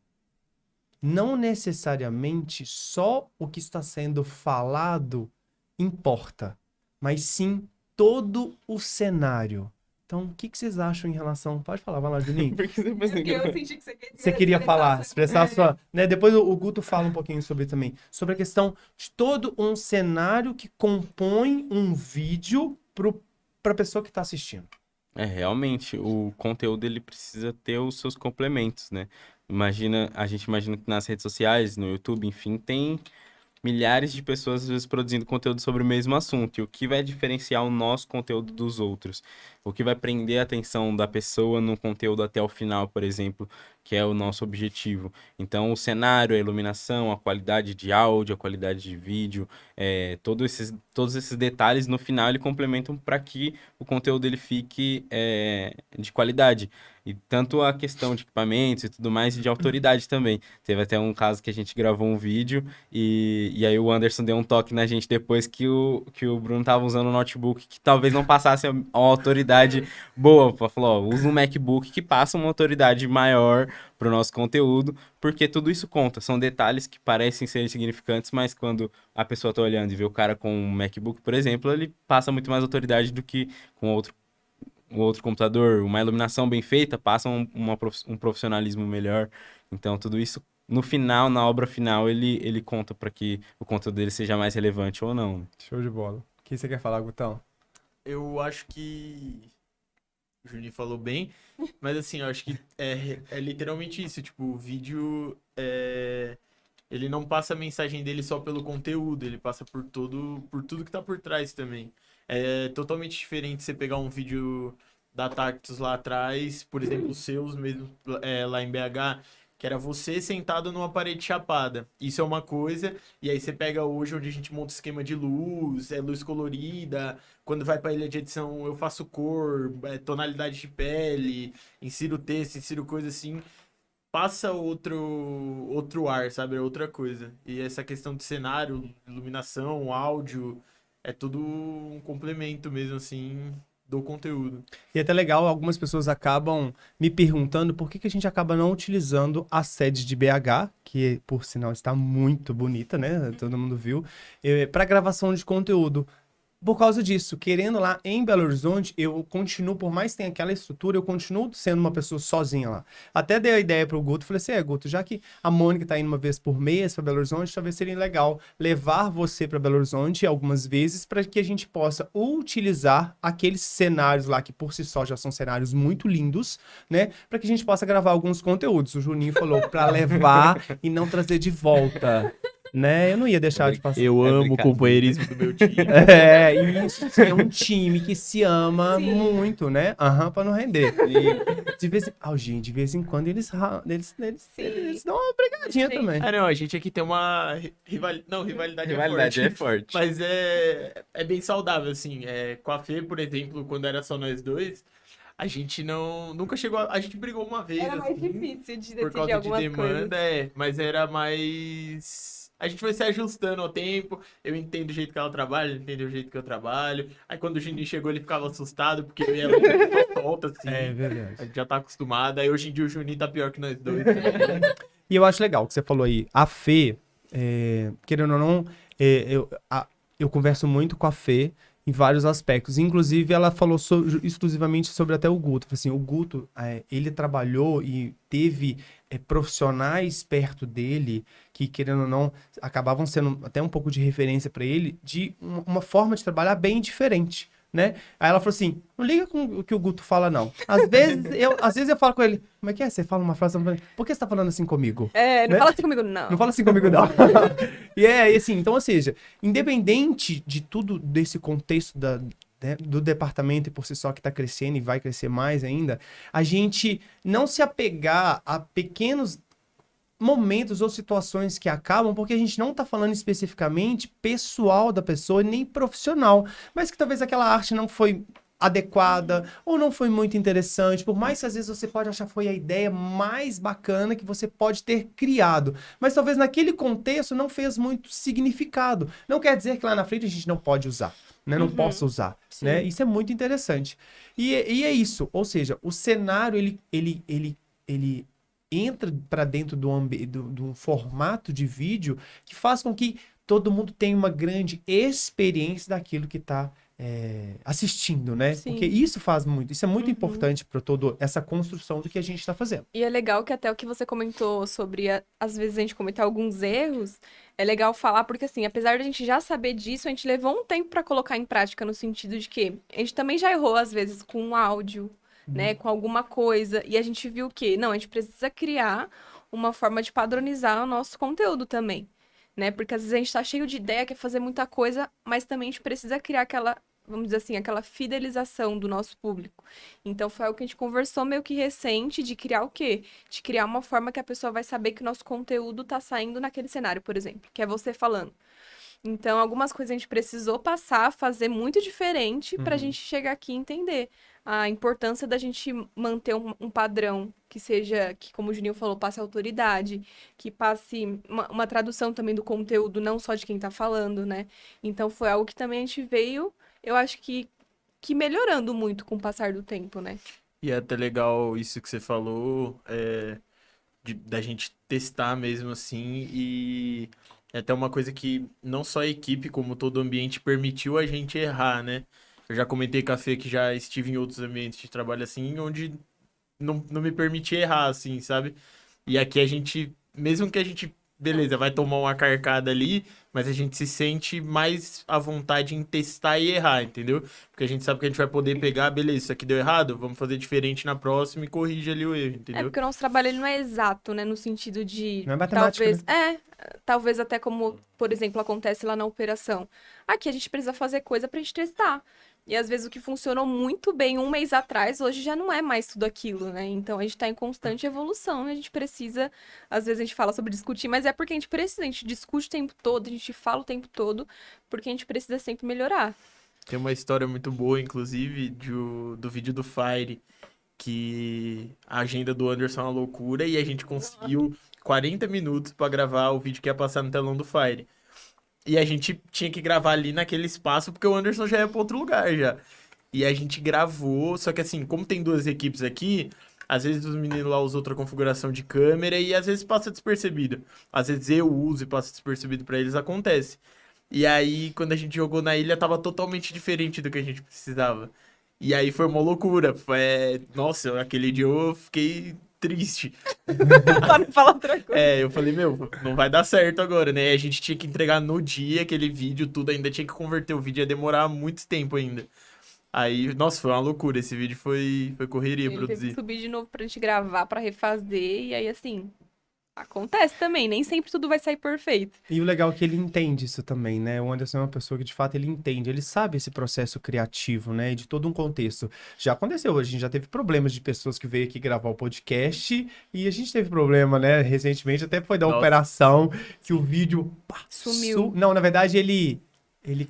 não necessariamente só o que está sendo falado importa, mas sim todo o cenário. Então, o que vocês acham em relação... Pode falar, vai lá, Juninho. Porque eu senti que Você queria falar, expressar a sua... Né? Depois o Guto fala um pouquinho sobre também. Sobre a questão de todo um cenário que compõe um vídeo para a pessoa que está assistindo. Realmente, o conteúdo ele precisa ter os seus complementos, né? A gente imagina que nas redes sociais, no YouTube, enfim, tem milhares de pessoas às vezes produzindo conteúdo sobre o mesmo assunto. E o que vai diferenciar o nosso conteúdo dos outros? O que vai prender a atenção da pessoa no conteúdo até o final, por exemplo, que é o nosso objetivo. Então, o cenário, a iluminação, a qualidade de áudio, a qualidade de vídeo, todos esses detalhes, no final, ele complementam para que o conteúdo ele fique de qualidade. E tanto a questão de equipamentos e tudo mais, e de autoridade também. Teve até um caso que a gente gravou um vídeo e aí o Anderson deu um toque na gente depois que o Bruno tava usando um notebook que talvez não passasse uma autoridade boa. Falou, usa um MacBook que passa uma autoridade maior pro nosso conteúdo, porque tudo isso conta. São detalhes que parecem ser insignificantes, mas quando a pessoa tá olhando e vê o cara com um MacBook, por exemplo, ele passa muito mais autoridade do que com um outro computador. Uma iluminação bem feita passa um profissionalismo melhor. Então, tudo isso, no final, na obra final, ele conta para que o conteúdo dele seja mais relevante ou não. Show de bola. O que você quer falar, Gutão? Eu acho que o Juninho falou bem, mas assim, eu acho que é literalmente isso. Tipo, o vídeo, ele não passa a mensagem dele só pelo conteúdo, ele passa por tudo que tá por trás também. É totalmente diferente você pegar um vídeo da Tactus lá atrás, por exemplo, os seus mesmo lá em BH, que era você sentado numa parede chapada. Isso é uma coisa, e aí você pega hoje onde a gente monta esquema de luz, luz colorida, quando vai pra ilha de edição eu faço cor, tonalidade de pele, insiro texto, insiro coisa assim, passa outro ar, sabe? É outra coisa. E essa questão de cenário, iluminação, áudio, é tudo um complemento mesmo, assim, do conteúdo. E é até legal, algumas pessoas acabam me perguntando por que a gente acaba não utilizando a sede de BH, que por sinal está muito bonita, né? Todo mundo viu, para gravação de conteúdo. Por causa disso, querendo lá em Belo Horizonte, eu continuo, por mais que tenha aquela estrutura, eu continuo sendo uma pessoa sozinha lá. Até dei a ideia pro Guto, falei assim, Guto, já que a Mônica tá indo uma vez por mês para Belo Horizonte, talvez seria legal levar você para Belo Horizonte algumas vezes para que a gente possa utilizar aqueles cenários lá, que por si só já são cenários muito lindos, né? Para que a gente possa gravar alguns conteúdos. O Juninho falou para levar e não trazer de volta. Né? Eu não ia deixar de passar. Eu amo o companheirismo do meu time. Isso é um time que se ama muito, né? Pra não render. E de vez em quando eles dão uma brigadinha também. Não, a gente aqui tem uma rivalidade é forte. Mas é bem saudável, assim. Com a Fê, por exemplo, quando era só nós dois, a gente nunca chegou a gente brigou uma vez. Era mais assim, difícil de por decidir causa de algumas demanda, coisas. mas era mais... A gente foi se ajustando ao tempo. Eu entendo o jeito que ela trabalha, ele entende o jeito que eu trabalho. Aí quando o Juninho chegou, ele ficava assustado, porque eu e ela solta, assim. É verdade. A gente já tá acostumado. Aí hoje em dia o Juninho tá pior que nós dois. E eu acho legal o que você falou aí. A Fê, querendo ou não, eu converso muito com a Fê em vários aspectos. Inclusive, ela falou exclusivamente sobre até o Guto. Assim, o Guto, ele trabalhou e teve profissionais perto dele que, querendo ou não, acabavam sendo até um pouco de referência para ele, de uma forma de trabalhar bem diferente, né? Aí ela falou assim, não liga com o que o Guto fala, não. Às vezes eu falo com ele, como é que é? Você fala uma frase, por que você tá falando assim comigo? Não fala assim comigo, não. Não fala assim comigo, não. E assim, então, ou seja, independente de tudo desse contexto do departamento e por si só que está crescendo e vai crescer mais ainda, a gente não se apegar a pequenos momentos ou situações que acabam, porque a gente não está falando especificamente pessoal da pessoa, nem profissional, mas que talvez aquela arte não foi adequada ou não foi muito interessante, por mais que às vezes você pode achar que foi a ideia mais bacana que você pode ter criado, mas talvez naquele contexto não fez muito significado. Não quer dizer que lá na frente a gente não pode usar, né? Não Uhum. possa usar, Sim. né? Isso é muito interessante. E é isso, ou seja, o cenário, ele entra para dentro de um formato de vídeo que faz com que todo mundo tenha uma grande experiência daquilo que está assistindo, né? Sim. Porque isso faz muito, isso é muito Uhum. importante para toda essa construção do que a gente está fazendo. E é legal que até o que você comentou sobre, às vezes, a gente cometer alguns erros, é legal falar, porque assim, apesar de a gente já saber disso, a gente levou um tempo pra colocar em prática, no sentido de que a gente também já errou, às vezes, com um áudio, né, com alguma coisa, e a gente viu que, não, a gente precisa criar uma forma de padronizar o nosso conteúdo também, né, porque às vezes a gente tá cheio de ideia, quer fazer muita coisa, mas também a gente precisa criar aquela, vamos dizer assim, aquela fidelização do nosso público. Então, foi algo que a gente conversou meio que recente de criar o quê? De criar uma forma que a pessoa vai saber que o nosso conteúdo tá saindo naquele cenário, por exemplo, que é você falando. Então, algumas coisas a gente precisou passar, fazer muito diferente pra gente chegar aqui e entender a importância da gente manter um padrão que seja, que como o Juninho falou, passe autoridade, que passe uma tradução também do conteúdo, não só de quem tá falando, né? Então, foi algo que também a gente veio, eu acho que melhorando muito com o passar do tempo, né? E é até legal isso que você falou, da gente testar mesmo assim, e é até uma coisa que não só a equipe, como todo o ambiente, permitiu a gente errar, né? Eu já comentei com a Fê que já estive em outros ambientes de trabalho assim, onde não me permitia errar, assim, sabe? E aqui a gente, mesmo que a gente, beleza, vai tomar uma carcada ali, mas a gente se sente mais à vontade em testar e errar, entendeu? Porque a gente sabe que a gente vai poder pegar, beleza, isso aqui deu errado, vamos fazer diferente na próxima e corrige ali o erro, É entendeu? porque o nosso trabalho ele não é exato, né? No sentido de Não é matemática, talvez, talvez até como, por exemplo, acontece lá na operação. Aqui a gente precisa fazer coisa pra gente testar. E às vezes o que funcionou muito bem um mês atrás, hoje já não é mais tudo aquilo, né? Então a gente tá em constante evolução e a gente precisa, às vezes a gente fala sobre discutir, mas é porque a gente precisa, a gente discute o tempo todo, a gente fala o tempo todo, porque a gente precisa sempre melhorar. Tem uma história muito boa, inclusive, do vídeo do Fire, que a agenda do Anderson é uma loucura e a gente conseguiu 40 minutos pra gravar o vídeo que ia passar no telão do Fire. E a gente tinha que gravar ali naquele espaço, porque o Anderson já ia pra outro lugar já. E a gente gravou, só que assim, como tem duas equipes aqui, às vezes os meninos lá usam outra configuração de câmera e às vezes passa despercebido. Às vezes eu uso e passa despercebido pra eles, acontece. E aí, quando a gente jogou na ilha, tava totalmente diferente do que a gente precisava. E aí foi uma loucura. Nossa, aquele dia eu fiquei triste. Pra não falar outra coisa. Eu falei, meu, não vai dar certo agora, né? A gente tinha que entregar no dia aquele vídeo, tudo, ainda tinha que converter o vídeo, ia demorar muito tempo ainda. Aí, nossa, foi uma loucura. Esse vídeo foi correria Ele teve que produzir. subir de novo pra gente gravar, pra refazer, e aí assim, acontece também, nem sempre tudo vai sair perfeito. E o legal é que ele entende isso também, né? O Anderson é uma pessoa que, de fato, ele entende, ele sabe esse processo criativo, né? E de todo um contexto. Já aconteceu, a gente já teve problemas de pessoas que veio aqui gravar o podcast e a gente teve problema, né? Recentemente, até foi da Nossa. operação que o vídeo Sumiu. Não, na verdade, ele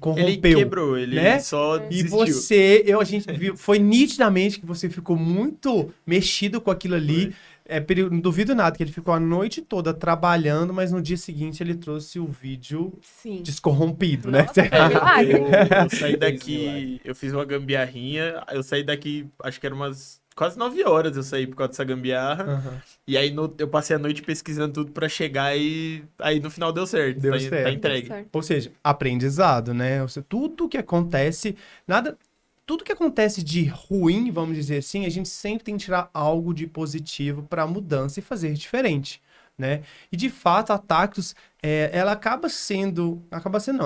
corrompeu. Ele quebrou, ele né? só E desistiu. a gente viu, foi nitidamente que você ficou muito mexido com aquilo ali. Não duvido nada que ele ficou a noite toda trabalhando, mas no dia seguinte ele trouxe o vídeo Sim. descorrompido, né? Nossa, foi milagre. Eu saí daqui, eu fiz uma gambiarrinha, eu saí daqui, acho que era umas quase 9 horas eu saí por causa dessa gambiarra. Aham. E aí eu passei a noite pesquisando tudo pra chegar e aí no final deu certo. Deu Tá certo. entregue. Certo. Ou seja, aprendizado, né? Ou seja, tudo que acontece, tudo que acontece de ruim, vamos dizer assim, a gente sempre tem que tirar algo de positivo para mudança e fazer diferente, né? E de fato, a Tactus, ela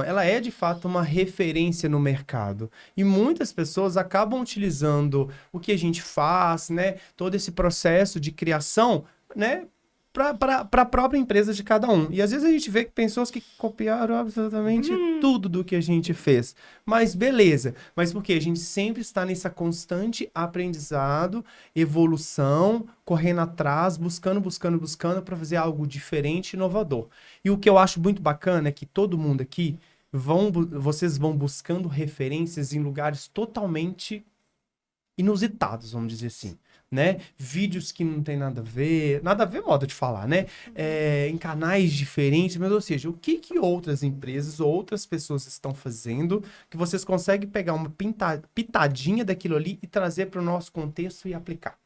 ela é de fato uma referência no mercado. E muitas pessoas acabam utilizando o que a gente faz, né? Todo esse processo de criação, né? Para a própria empresa de cada um. E às vezes a gente vê que pessoas que copiaram absolutamente tudo do que a gente fez. Mas beleza. Mas porque a gente sempre está nessa constante aprendizado, evolução, correndo atrás, buscando para fazer algo diferente e inovador. E o que eu acho muito bacana é que todo mundo aqui vocês vão buscando referências em lugares totalmente inusitados, vamos dizer assim. né? Vídeos que não tem nada a ver, modo de falar, né? Em canais diferentes, mas ou seja, o que outras empresas ou outras pessoas estão fazendo que vocês conseguem pegar uma pitadinha daquilo ali e trazer para o nosso contexto e aplicar,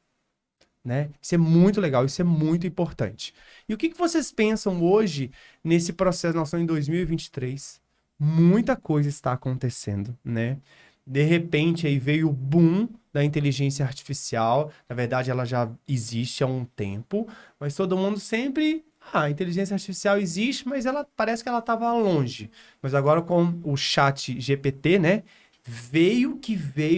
né? Isso é muito legal, isso é muito importante. E o que vocês pensam hoje nesse processo? Nós estamos em 2023, muita coisa está acontecendo, né? De repente aí veio o boom da inteligência artificial. Na verdade, ela já existe há um tempo, mas todo mundo sempre... a inteligência artificial existe, mas ela parece que ela estava longe. Mas agora com o chat GPT, né? Veio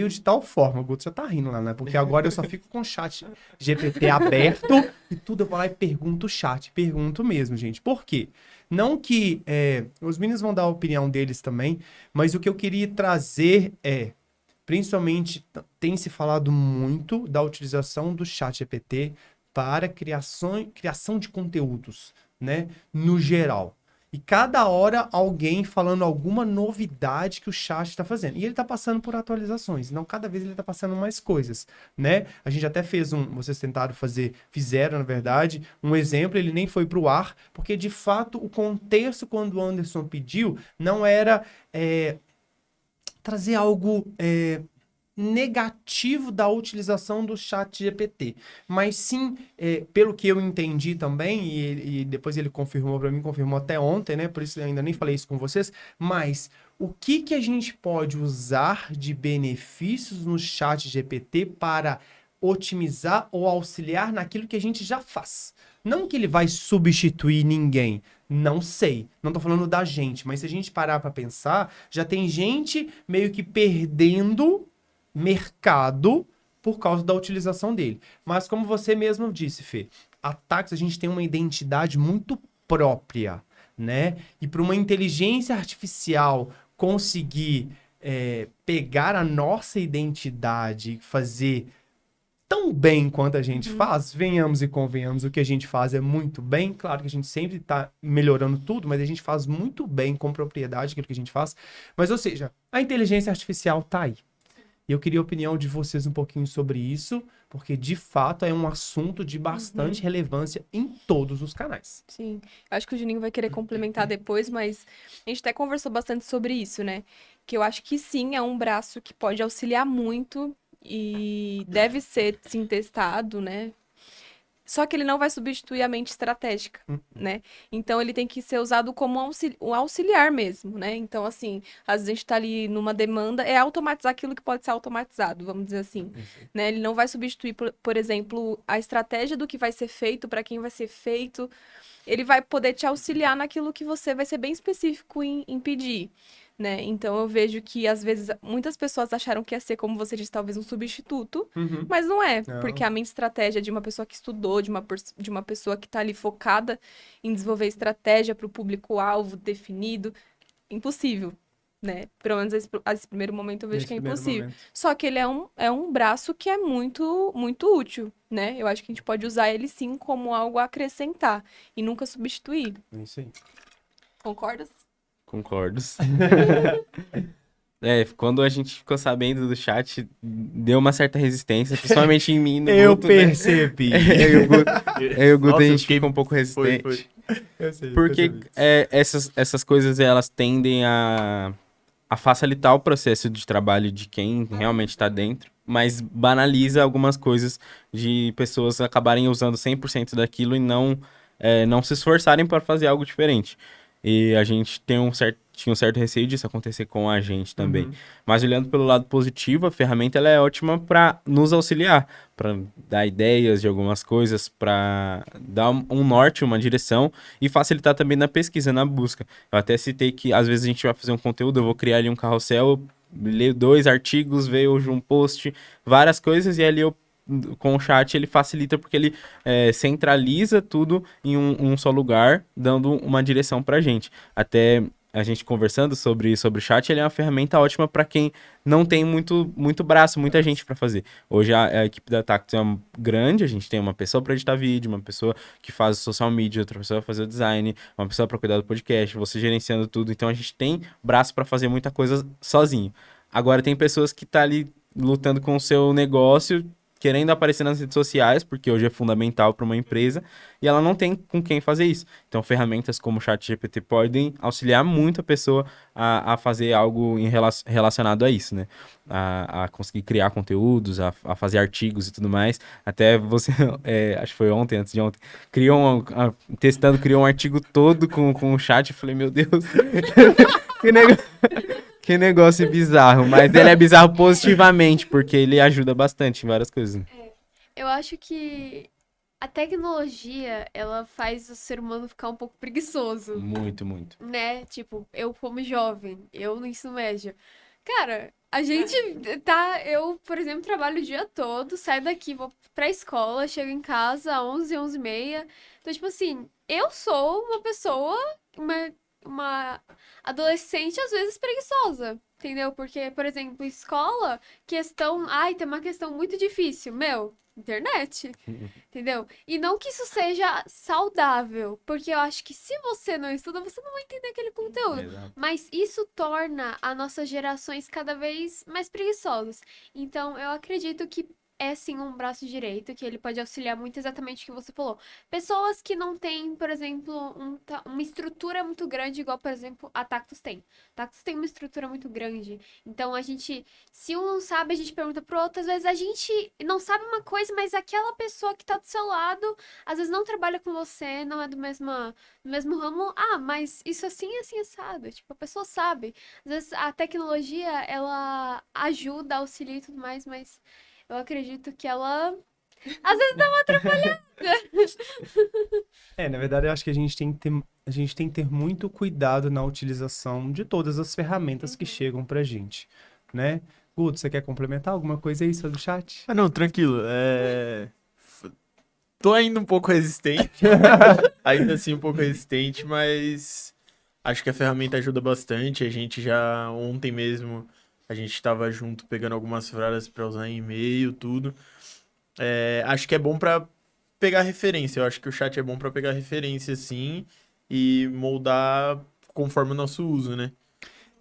de tal forma. O Guto já tá rindo lá, né? Porque agora eu só fico com o chat GPT aberto e tudo eu vou lá e pergunto o chat. Pergunto mesmo, gente. Por quê? Não que... os meninos vão dar a opinião deles também, mas o que eu queria trazer principalmente, tem se falado muito da utilização do chat GPT para criação de conteúdos, né? No geral. E cada hora alguém falando alguma novidade que o chat está fazendo. E ele está passando por atualizações. Então, cada vez ele está passando mais coisas, né? A gente até fizeram, na verdade, um exemplo, ele nem foi para o ar, porque, de fato, o contexto, quando o Anderson pediu, não era trazer algo... negativo da utilização do chat GPT, mas sim, pelo que eu entendi também, e depois ele confirmou para mim, confirmou até ontem, né? Por isso eu ainda nem falei isso com vocês, mas o que a gente pode usar de benefícios no chat GPT para otimizar ou auxiliar naquilo que a gente já faz? Não que ele vai substituir ninguém, não sei, não tô falando da gente, mas se a gente parar para pensar, já tem gente meio que perdendo mercado por causa da utilização dele. Mas como você mesmo disse, Fê, a Thax, a gente tem uma identidade muito própria, né? E para uma inteligência artificial conseguir pegar a nossa identidade e fazer tão bem quanto a gente faz, venhamos e convenhamos, o que a gente faz é muito bem. Claro que a gente sempre está melhorando tudo, mas a gente faz muito bem, com propriedade, aquilo que a gente faz. Mas, ou seja, a inteligência artificial tá aí. E eu queria a opinião de vocês um pouquinho sobre isso, porque de fato é um assunto de bastante relevância em todos os canais. Sim, acho que o Juninho vai querer complementar depois, mas a gente até conversou bastante sobre isso, né? Que eu acho que sim, é um braço que pode auxiliar muito e deve ser, sim, testado, né? Só que ele não vai substituir a mente estratégica, né? Então, ele tem que ser usado como um auxiliar mesmo, né? Então, assim, às vezes a gente tá ali numa demanda, é automatizar aquilo que pode ser automatizado, vamos dizer assim, né? Ele não vai substituir, por exemplo, a estratégia do que vai ser feito, para quem vai ser feito. Ele vai poder te auxiliar naquilo que você vai ser bem específico em pedir, né? Então, eu vejo que, às vezes, muitas pessoas acharam que ia ser, como você disse, talvez um substituto, mas não é, porque a minha estratégia de uma pessoa que estudou, de uma pessoa que tá ali focada em desenvolver estratégia para o público-alvo definido, impossível, né? Pelo menos esse primeiro momento eu vejo que é impossível. Só que ele é um braço que é muito, muito útil, né? Eu acho que a gente pode usar ele, sim, como algo a acrescentar e nunca substituir. É isso aí. Concordas? Concordo. Quando a gente ficou sabendo do chat, deu uma certa resistência, principalmente em mim, no Eu Guto, percebi. Né? Eu e o Guto, Nossa, a eu gente fiquei- ficou um pouco resistente. Foi. Eu sei, Porque eu percebi. essas coisas, elas tendem a facilitar o processo de trabalho de quem realmente está dentro, mas banaliza algumas coisas de pessoas acabarem usando 100% daquilo e não se esforçarem para fazer algo diferente. E a gente tinha um certo receio disso acontecer com a gente também. Mas olhando pelo lado positivo, a ferramenta ela é ótima para nos auxiliar, para dar ideias de algumas coisas, para dar um norte, uma direção e facilitar também na pesquisa, na busca. Eu até citei que às vezes a gente vai fazer um conteúdo, eu vou criar ali um carrossel, leio 2 artigos, vejo um post, várias coisas e ali eu com o chat ele facilita porque ele centraliza tudo em um só lugar, dando uma direção pra gente. Até a gente conversando sobre o chat, ele é uma ferramenta ótima para quem não tem muito braço, muita gente para fazer. Hoje a equipe da Tactus é grande, a gente tem uma pessoa para editar vídeo, uma pessoa que faz social media, outra pessoa para fazer o design, uma pessoa para cuidar do podcast, você gerenciando tudo. Então a gente tem braço para fazer muita coisa sozinho. Agora tem pessoas que tá ali lutando com o seu negócio, querendo aparecer nas redes sociais, porque hoje é fundamental para uma empresa, e ela não tem com quem fazer isso. Então, ferramentas como o ChatGPT podem auxiliar muito a pessoa a fazer algo relacionado a isso, né? A conseguir criar conteúdos, a fazer artigos e tudo mais. Até você, acho que foi ontem, antes de ontem, criou um artigo todo com o chat. Eu falei, meu Deus, que negócio bizarro. Mas ele é bizarro positivamente, porque ele ajuda bastante em várias coisas. Eu acho que a tecnologia, ela faz o ser humano ficar um pouco preguiçoso, Muito, muito. né? Tipo, eu como jovem, eu no ensino médio. Cara, a gente eu, por exemplo, trabalho o dia todo, saio daqui, vou pra escola, chego em casa às 11, 11h30. Então, tipo assim, eu sou uma pessoa, uma adolescente, às vezes, preguiçosa. Entendeu? Porque, por exemplo, escola, tem uma questão muito difícil. Meu, internet. Entendeu? E não que isso seja saudável, porque eu acho que se você não estuda, você não vai entender aquele conteúdo. Exato. Mas isso torna as nossas gerações cada vez mais preguiçosas. Então, eu acredito que é sim um braço direito, que ele pode auxiliar muito exatamente o que você falou. Pessoas que não têm, por exemplo, uma estrutura muito grande, igual, por exemplo, a Tactus tem. A Tactus tem uma estrutura muito grande. Então, se um não sabe, a gente pergunta pro outro. Às vezes a gente não sabe uma coisa, mas aquela pessoa que tá do seu lado, às vezes não trabalha com você, não é do mesmo ramo. Ah, mas isso assim, assado. Tipo, a pessoa sabe. Às vezes a tecnologia, ela ajuda, auxilia e tudo mais, mas eu acredito que ela às vezes dá uma atrapalhada. Na verdade, eu acho que a gente tem que ter muito cuidado na utilização de todas as ferramentas que chegam pra gente, né? Guto, você quer complementar alguma coisa aí sobre o chat? Ah, não, tranquilo. Tô ainda um pouco resistente. Ainda assim, um pouco resistente, mas acho que a ferramenta ajuda bastante. A gente já, ontem mesmo, a gente estava junto pegando algumas frases para usar em e-mail, tudo. Acho que é bom para pegar referência. Eu acho que o chat é bom para pegar referência, sim, e moldar conforme o nosso uso, né?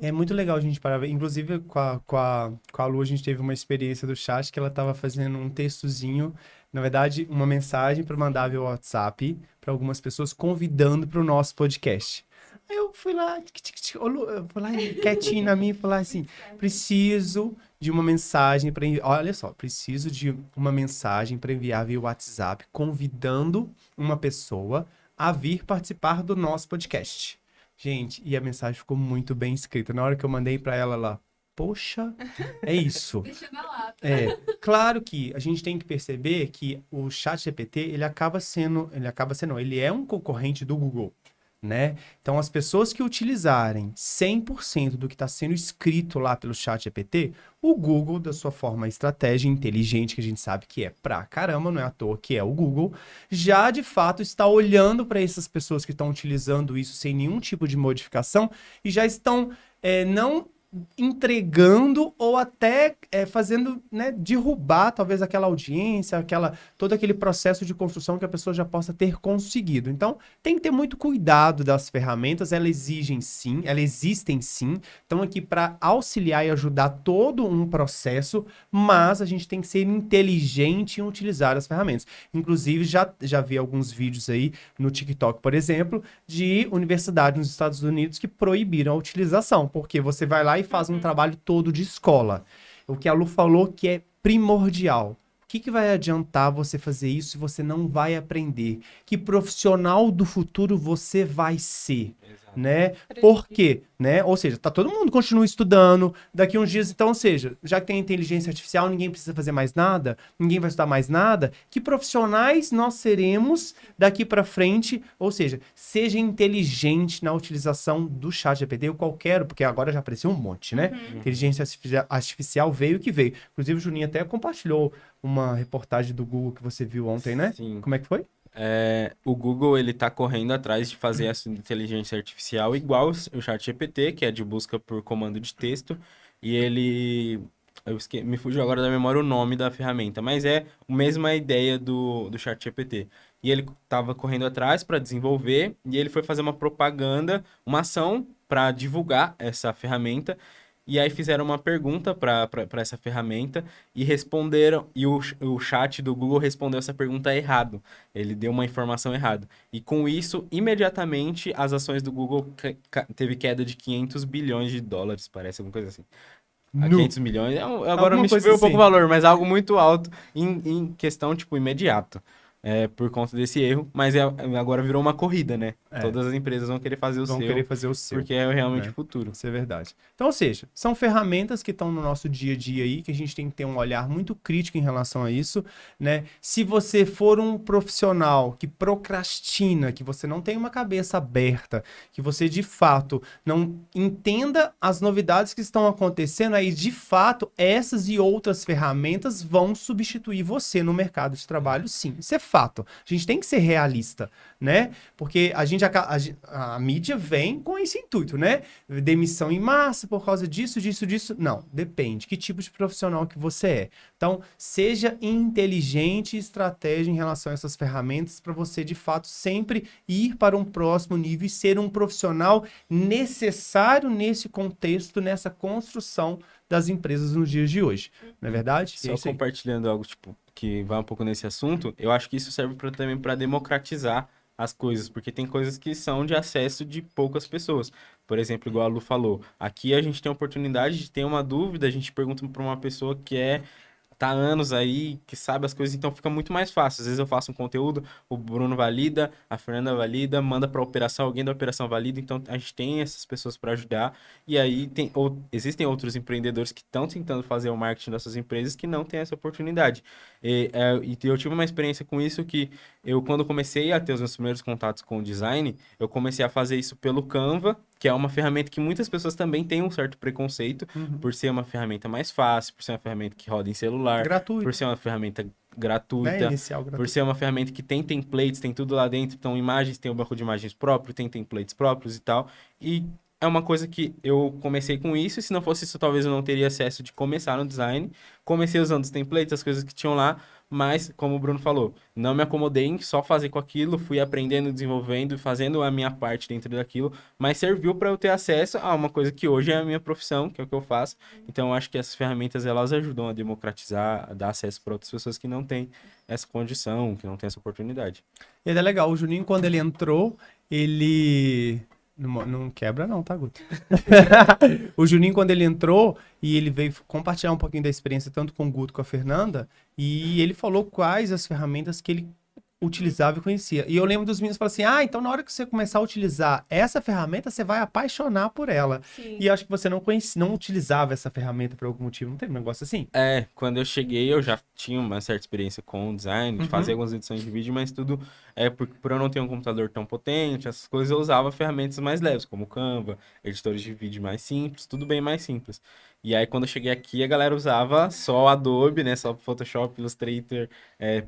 É muito legal a gente parar. Inclusive, com a Lu, a gente teve uma experiência do chat que ela estava fazendo um textozinho, na verdade, uma mensagem para mandar via WhatsApp para algumas pessoas convidando para o nosso podcast. Aí eu fui lá, eu fui lá quietinho na minha e falar assim: preciso de uma mensagem para enviar. Olha só, preciso de uma mensagem para enviar via WhatsApp convidando uma pessoa a vir participar do nosso podcast. Gente, e a mensagem ficou muito bem escrita. Na hora que eu mandei para ela lá, poxa, é isso. Deixa na lata. Claro que a gente tem que perceber que o ChatGPT, ele é um concorrente do Google, né? Então, as pessoas que utilizarem 100% do que está sendo escrito lá pelo ChatGPT, o Google, da sua forma estratégia inteligente, que a gente sabe que é pra caramba, não é à toa que é o Google, já de fato está olhando para essas pessoas que estão utilizando isso sem nenhum tipo de modificação e já estão não entregando ou até fazendo, né, derrubar talvez aquela audiência, todo aquele processo de construção que a pessoa já possa ter conseguido. Então, tem que ter muito cuidado das ferramentas, elas existem sim, estão aqui para auxiliar e ajudar todo um processo, mas a gente tem que ser inteligente em utilizar as ferramentas. Inclusive, já vi alguns vídeos aí no TikTok, por exemplo, de universidades nos Estados Unidos que proibiram a utilização, porque você vai lá e faz um trabalho todo de escola. O que a Lu falou que é primordial. O que vai adiantar você fazer isso se você não vai aprender? Que profissional do futuro você vai ser? Né? Por quê? Né? Ou seja, todo mundo continua estudando, daqui uns dias, então, ou seja, já que tem inteligência artificial, ninguém precisa fazer mais nada, ninguém vai estudar mais nada, que profissionais nós seremos daqui para frente? Ou seja, seja inteligente na utilização do ChatGPT ou qualquer, porque agora já apareceu um monte, né? Inteligência artificial veio que veio. Inclusive, o Juninho até compartilhou uma reportagem do Google que você viu ontem, né? Sim. Como é que foi? O Google, ele tá correndo atrás de fazer essa inteligência artificial igual o ChatGPT, que é de busca por comando de texto, e ele... me fugiu agora da memória o nome da ferramenta, mas é a mesma ideia do ChatGPT. E ele tava correndo atrás para desenvolver, e ele foi fazer uma propaganda, uma ação para divulgar essa ferramenta, E aí fizeram uma pergunta para essa ferramenta e responderam, e o chat do Google respondeu essa pergunta errado. Ele deu uma informação errada. E com isso, imediatamente, as ações do Google teve queda de 500 bilhões de dólares, parece, alguma coisa assim. A 500 milhões, agora Alguma me coisa choveu um pouco o assim. valor, mas algo muito alto em questão, tipo, imediato. Por conta desse erro, mas agora virou uma corrida, né? É. Todas as empresas vão querer fazer o Vão seu, querer fazer o seu. porque é realmente né? o futuro. Isso é verdade. Então, ou seja, são ferramentas que estão no nosso dia a dia aí, que a gente tem que ter um olhar muito crítico em relação a isso, né? Se você for um profissional que procrastina, que você não tem uma cabeça aberta, que você de fato não entenda as novidades que estão acontecendo, aí de fato essas e outras ferramentas vão substituir você no mercado de trabalho, sim. Isso é fato. A gente tem que ser realista, né? Porque a mídia vem com esse intuito, né? Demissão em massa por causa disso. Não, depende. Que tipo de profissional que você é. Então, seja inteligente e estratégia em relação a essas ferramentas para você, de fato, sempre ir para um próximo nível e ser um profissional necessário nesse contexto, nessa construção das empresas nos dias de hoje. Não é verdade? Só compartilhando algo, tipo, que vai um pouco nesse assunto, eu acho que isso serve também para democratizar as coisas, porque tem coisas que são de acesso de poucas pessoas. Por exemplo, igual a Lu falou, aqui a gente tem a oportunidade de ter uma dúvida, a gente pergunta para uma pessoa que tá há anos aí, que sabe as coisas, então fica muito mais fácil. Às vezes eu faço um conteúdo, o Bruno valida, a Fernanda valida, manda para a operação, alguém da operação valida, então a gente tem essas pessoas para ajudar. E aí existem outros empreendedores que estão tentando fazer o marketing dessas empresas que não têm essa oportunidade. E eu tive uma experiência com isso que quando comecei a ter os meus primeiros contatos com o design, eu comecei a fazer isso pelo Canva, que é uma ferramenta que muitas pessoas também têm um certo preconceito, por ser uma ferramenta mais fácil, por ser uma ferramenta que roda em celular, Gratuito. por ser uma ferramenta gratuita, Inicial gratuito. por ser uma ferramenta que tem templates, tem tudo lá dentro, então imagens, tem um banco de imagens próprio, tem templates próprios e tal, e é uma coisa que eu comecei com isso, e se não fosse isso, talvez eu não teria acesso de começar no design. Comecei usando os templates, as coisas que tinham lá, mas, como o Bruno falou, não me acomodei em só fazer com aquilo, fui aprendendo, desenvolvendo e fazendo a minha parte dentro daquilo, mas serviu para eu ter acesso a uma coisa que hoje é a minha profissão, que é o que eu faço. Então, eu acho que essas ferramentas, elas ajudam a democratizar, a dar acesso para outras pessoas que não têm essa condição, que não têm essa oportunidade. E é legal, o Juninho, quando ele entrou, ele... Não quebra não, tá, Guto? O Juninho, quando ele entrou, e ele veio compartilhar um pouquinho da experiência, tanto com o Guto como com a Fernanda, e ele falou quais as ferramentas que ele utilizava e conhecia. E eu lembro dos meninos falando assim, então na hora que você começar a utilizar essa ferramenta, você vai apaixonar por ela. Sim. E eu acho que você não utilizava essa ferramenta por algum motivo, não tem um negócio assim? Quando eu cheguei, eu já tinha uma certa experiência com o design, de fazer algumas edições de vídeo, mas tudo por eu não ter um computador tão potente, essas coisas, eu usava ferramentas mais leves, como Canva, editores de vídeo mais simples, tudo bem mais simples. E aí, quando eu cheguei aqui, a galera usava só Adobe, né? Só Photoshop, Illustrator,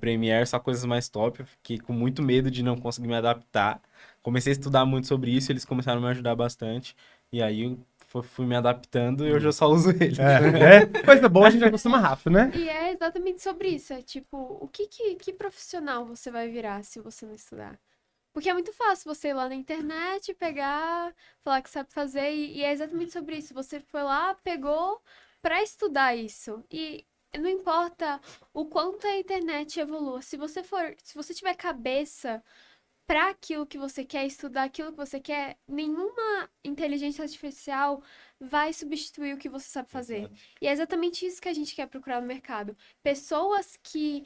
Premiere, só coisas mais top. Eu fiquei com muito medo de não conseguir me adaptar. Comecei a estudar muito sobre isso, eles começaram a me ajudar bastante. E aí, eu fui me adaptando e hoje eu só uso eles. Coisa boa, a gente acostuma rápido, né? E é exatamente sobre isso. É tipo, que profissional você vai virar se você não estudar? Porque é muito fácil você ir lá na internet, pegar, falar que sabe fazer, e é exatamente sobre isso. Você foi lá, pegou pra estudar isso. E não importa o quanto a internet evolua, se você tiver cabeça para aquilo que você quer, estudar aquilo que você quer, nenhuma inteligência artificial vai substituir o que você sabe fazer. Exato. E é exatamente isso que a gente quer procurar no mercado. Pessoas que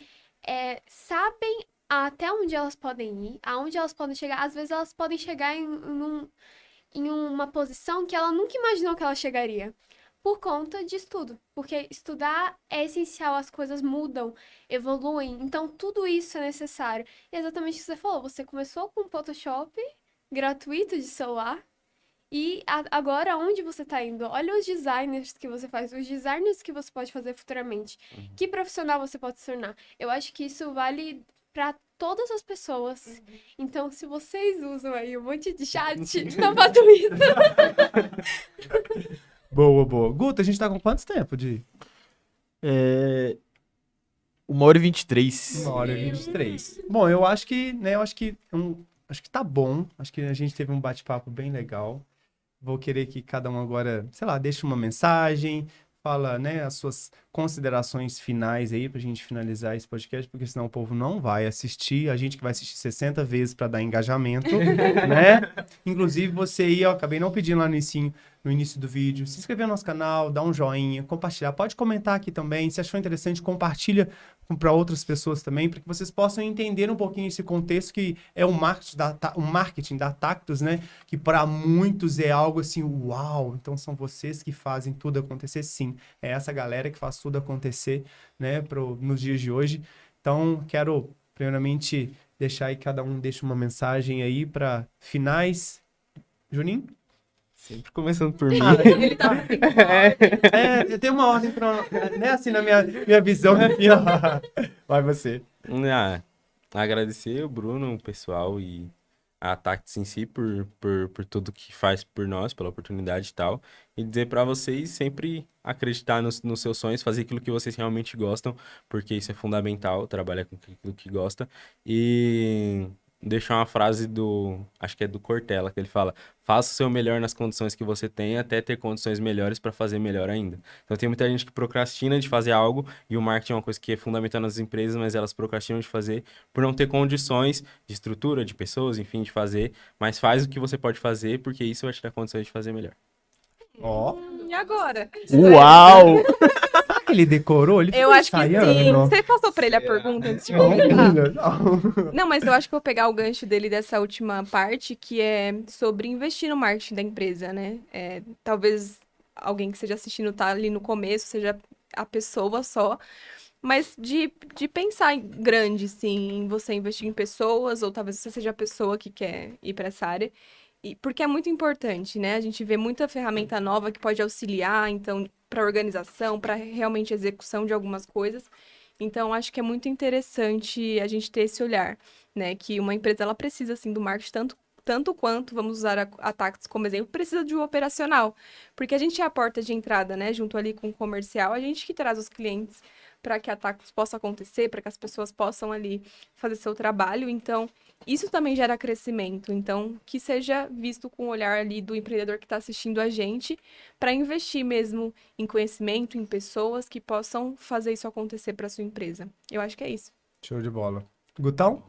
sabem até onde elas podem ir, aonde elas podem chegar. Às vezes elas podem chegar em uma posição que ela nunca imaginou que ela chegaria. Por conta de estudo. Porque estudar é essencial, as coisas mudam, evoluem. Então, tudo isso é necessário. E é exatamente o que você falou. Você começou com Photoshop gratuito de celular. E agora, onde você está indo? Olha os designers que você faz, os designers que você pode fazer futuramente. Que profissional você pode se tornar? Eu acho que isso vale para todas as pessoas. Então, se vocês usam aí um monte de chat, não façam isso. Boa, boa. Guto, a gente tá com quanto tempo de... 1h23. 1h23. Bom, eu acho que, né, acho que tá bom. Acho que a gente teve um bate-papo bem legal. vou querer que cada um agora, sei lá, deixe uma mensagem, fala, né, as suas considerações finais aí pra gente finalizar esse podcast, porque senão o povo não vai assistir, a gente que vai assistir 60 vezes pra dar engajamento, né? Inclusive você aí, ó, acabei não pedindo lá no início do vídeo, se inscrever no nosso canal, dar um joinha, compartilhar, pode comentar aqui também, se achou interessante, compartilha para outras pessoas também, para que vocês possam entender um pouquinho esse contexto que é o marketing da Tactus, né? Que para muitos é algo assim, uau, então são vocês que fazem tudo acontecer, sim. É essa galera que faz tudo acontecer, né, nos dias de hoje. Então, quero primeiramente deixar aí, cada um deixa uma mensagem aí para finais. Juninho? Sempre começando por mim. Ele tá Eu tenho uma ordem pra... Né, assim, na minha visão. Assim, ó. Vai você. Agradecer o Bruno, o pessoal e a Tactus em si por tudo que faz por nós, pela oportunidade e tal. E dizer pra vocês sempre acreditar nos seus sonhos, fazer aquilo que vocês realmente gostam, porque isso é fundamental, trabalhar com aquilo que gosta. E deixar uma frase acho que é do Cortella, que ele fala: faça o seu melhor nas condições que você tem, até ter condições melhores para fazer melhor ainda. Então tem muita gente que procrastina de fazer algo, e o marketing é uma coisa que é fundamental nas empresas, mas elas procrastinam de fazer por não ter condições de estrutura, de pessoas, enfim, de fazer. Mas faz o que você pode fazer, porque isso vai te dar condições de fazer melhor. Ó. E agora? Uau! Será que ele decorou? Ele Eu ficou acho que ensaiando? sim. Você passou pra ele a pergunta antes de Não, começar? não. Não, mas eu acho que eu vou pegar o gancho dele dessa última parte, que é sobre investir no marketing da empresa, né? Talvez alguém que esteja assistindo tá ali no começo, seja a pessoa só, mas de pensar em grande, sim, em você investir em pessoas, ou talvez você seja a pessoa que quer ir para essa área. Porque é muito importante, né? A gente vê muita ferramenta nova que pode auxiliar, então, para organização, para realmente execução de algumas coisas. Então, acho que é muito interessante a gente ter esse olhar, né? Que uma empresa, ela precisa, assim, do marketing tanto quanto, vamos usar a Tactus como exemplo, precisa de um operacional. Porque a gente é a porta de entrada, né? Junto ali com o comercial, a gente que traz os clientes para que a Tactus possa acontecer, para que as pessoas possam ali fazer seu trabalho. Então, isso também gera crescimento. Então, que seja visto com o olhar ali do empreendedor que está assistindo a gente, para investir mesmo em conhecimento, em pessoas que possam fazer isso acontecer para sua empresa. Eu acho que é isso. Show de bola. Gutão?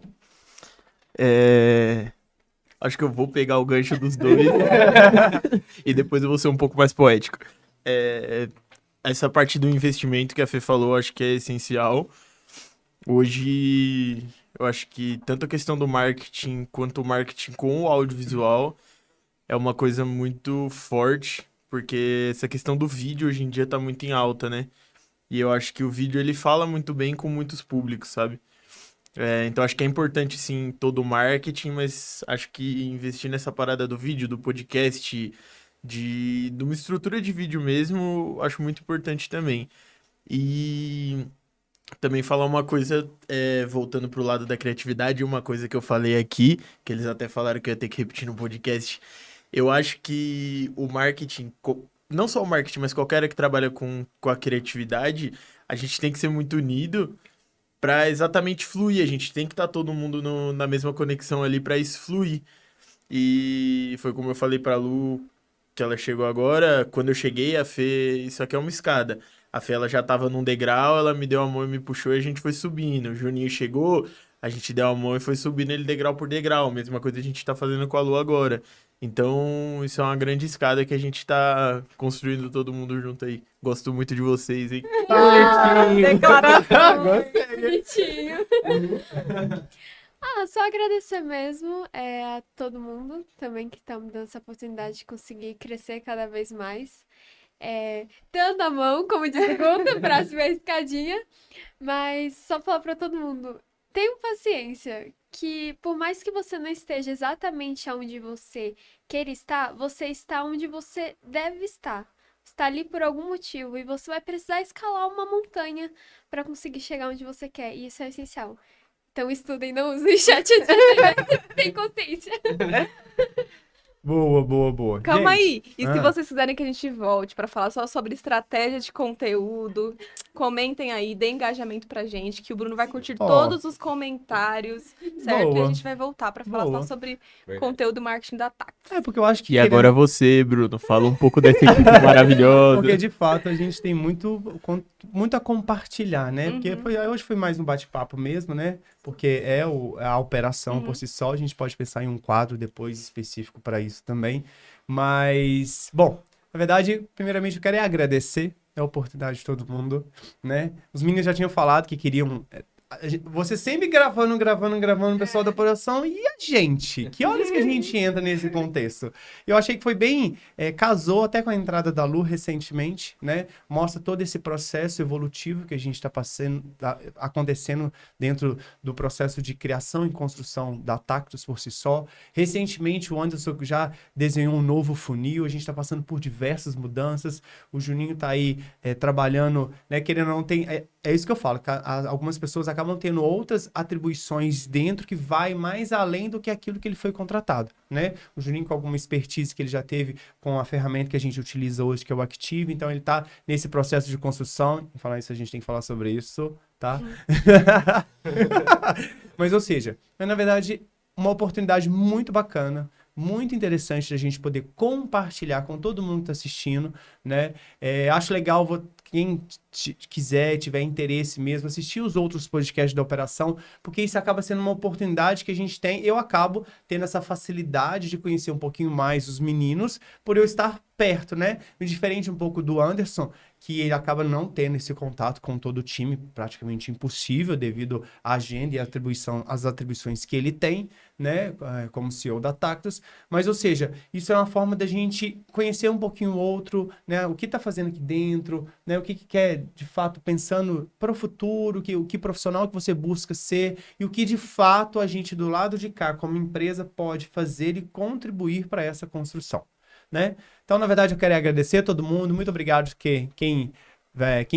Acho que eu vou pegar o gancho dos dois e depois eu vou ser um pouco mais poético. Essa parte do investimento que a Fê falou, acho que é essencial. Hoje, eu acho que tanto a questão do marketing quanto o marketing com o audiovisual é uma coisa muito forte, porque essa questão do vídeo hoje em dia tá muito em alta, né? E eu acho que o vídeo, ele fala muito bem com muitos públicos, sabe? Então, acho que é importante, sim, todo o marketing, mas acho que investir nessa parada do vídeo, do podcast, de uma estrutura de vídeo mesmo, acho muito importante também. E também falar uma coisa, voltando pro lado da criatividade, uma coisa que eu falei aqui, que eles até falaram que eu ia ter que repetir no podcast. Eu acho que o marketing, não só o marketing, mas qualquer área que trabalha com a criatividade, a gente tem que ser muito unido para exatamente fluir. A gente tem que estar todo mundo na mesma conexão ali para isso fluir. E foi como eu falei para Lu, que ela chegou agora. Quando eu cheguei, a Fê, isso aqui é uma escada. A Fê, ela já tava num degrau, ela me deu a mão e me puxou e a gente foi subindo. O Juninho chegou, a gente deu a mão e foi subindo ele degrau por degrau. Mesma coisa a gente tá fazendo com a Lu agora. Então, isso é uma grande escada que a gente tá construindo todo mundo junto aí. Gosto muito de vocês, hein? Declaração. Bonitinho. Só agradecer mesmo a todo mundo também que tá me dando essa oportunidade de conseguir crescer cada vez mais. Dando a mão, como diz o Guto, pra subir a escadinha. Mas só falar pra todo mundo, tenham paciência, que por mais que você não esteja exatamente onde você queira estar, você está onde você deve estar. Está ali por algum motivo e você vai precisar escalar uma montanha para conseguir chegar onde você quer, e isso é essencial. Então estudem, não usem chat sem consciência. Boa. Calma aí. Gente, E se vocês quiserem que a gente volte para falar só sobre estratégia de conteúdo, Comentem aí, dê engajamento pra gente, que o Bruno vai curtir Ó. todos os comentários, certo? E Boa. a gente vai voltar pra falar Boa. só sobre Verdade. conteúdo marketing da TAC. Porque eu acho que... E agora você, Bruno, fala um pouco dessa equipe maravilhosa. Porque, de fato, a gente tem muito a compartilhar, né? Porque hoje foi mais um bate-papo mesmo, né? Porque é a operação por si só. A gente pode pensar em um quadro depois específico para isso também. Mas, bom, na verdade, primeiramente eu quero agradecer a oportunidade de todo mundo, né? Os meninos já tinham falado que queriam... Você sempre gravando, o pessoal da operação e a gente. Que horas que a gente entra nesse contexto? Eu achei que foi bem... casou até com a entrada da Lu recentemente, né? Mostra todo esse processo evolutivo que a gente está acontecendo dentro do processo de criação e construção da Tactus por si só. Recentemente, o Anderson já desenhou um novo funil, a gente está passando por diversas mudanças. O Juninho está aí trabalhando, né? Querendo ou não, tem... É isso que eu falo, que algumas pessoas acabam tendo outras atribuições dentro que vai mais além do que aquilo que ele foi contratado, né? O Juninho com alguma expertise que ele já teve com a ferramenta que a gente utiliza hoje, que é o Active, então ele tá nesse processo de construção. Em falar isso, a gente tem que falar sobre isso, tá? Mas, ou seja, na verdade, uma oportunidade muito bacana, muito interessante da gente poder compartilhar com todo mundo que está assistindo, né? Acho legal, quem quiser, tiver interesse mesmo, assistir os outros podcasts da operação, porque isso acaba sendo uma oportunidade que a gente tem. Eu acabo tendo essa facilidade de conhecer um pouquinho mais os meninos, por eu estar perto, né? Diferente um pouco do Anderson, que ele acaba não tendo esse contato com todo o time, praticamente impossível, devido à agenda e às atribuições que ele tem, né? Como CEO da Tactus. Mas, ou seja, isso é uma forma da gente conhecer um pouquinho o outro, né? O que está fazendo aqui dentro, né? O que quer, de fato, pensando para o futuro, o que profissional que você busca ser e o que, de fato, a gente do lado de cá, como empresa, pode fazer e contribuir para essa construção, né? Então, na verdade, eu quero agradecer a todo mundo. Muito obrigado quem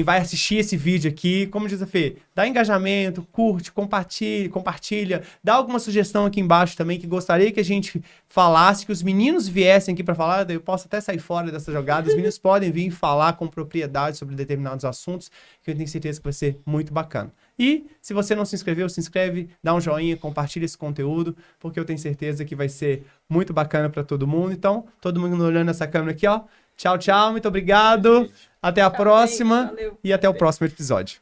vai assistir esse vídeo aqui. Como diz a Fê, dá engajamento, curte, compartilha. Dá alguma sugestão aqui embaixo também que gostaria que a gente falasse, que os meninos viessem aqui para falar. Eu posso até sair fora dessa jogada. Os meninos podem vir falar com propriedade sobre determinados assuntos, que eu tenho certeza que vai ser muito bacana. E se você não se inscreveu, se inscreve, dá um joinha, compartilha esse conteúdo, porque eu tenho certeza que vai ser muito bacana para todo mundo. Então, todo mundo olhando essa câmera aqui, ó. Tchau, tchau, muito obrigado. Até a próxima Valeu. e até o próximo episódio.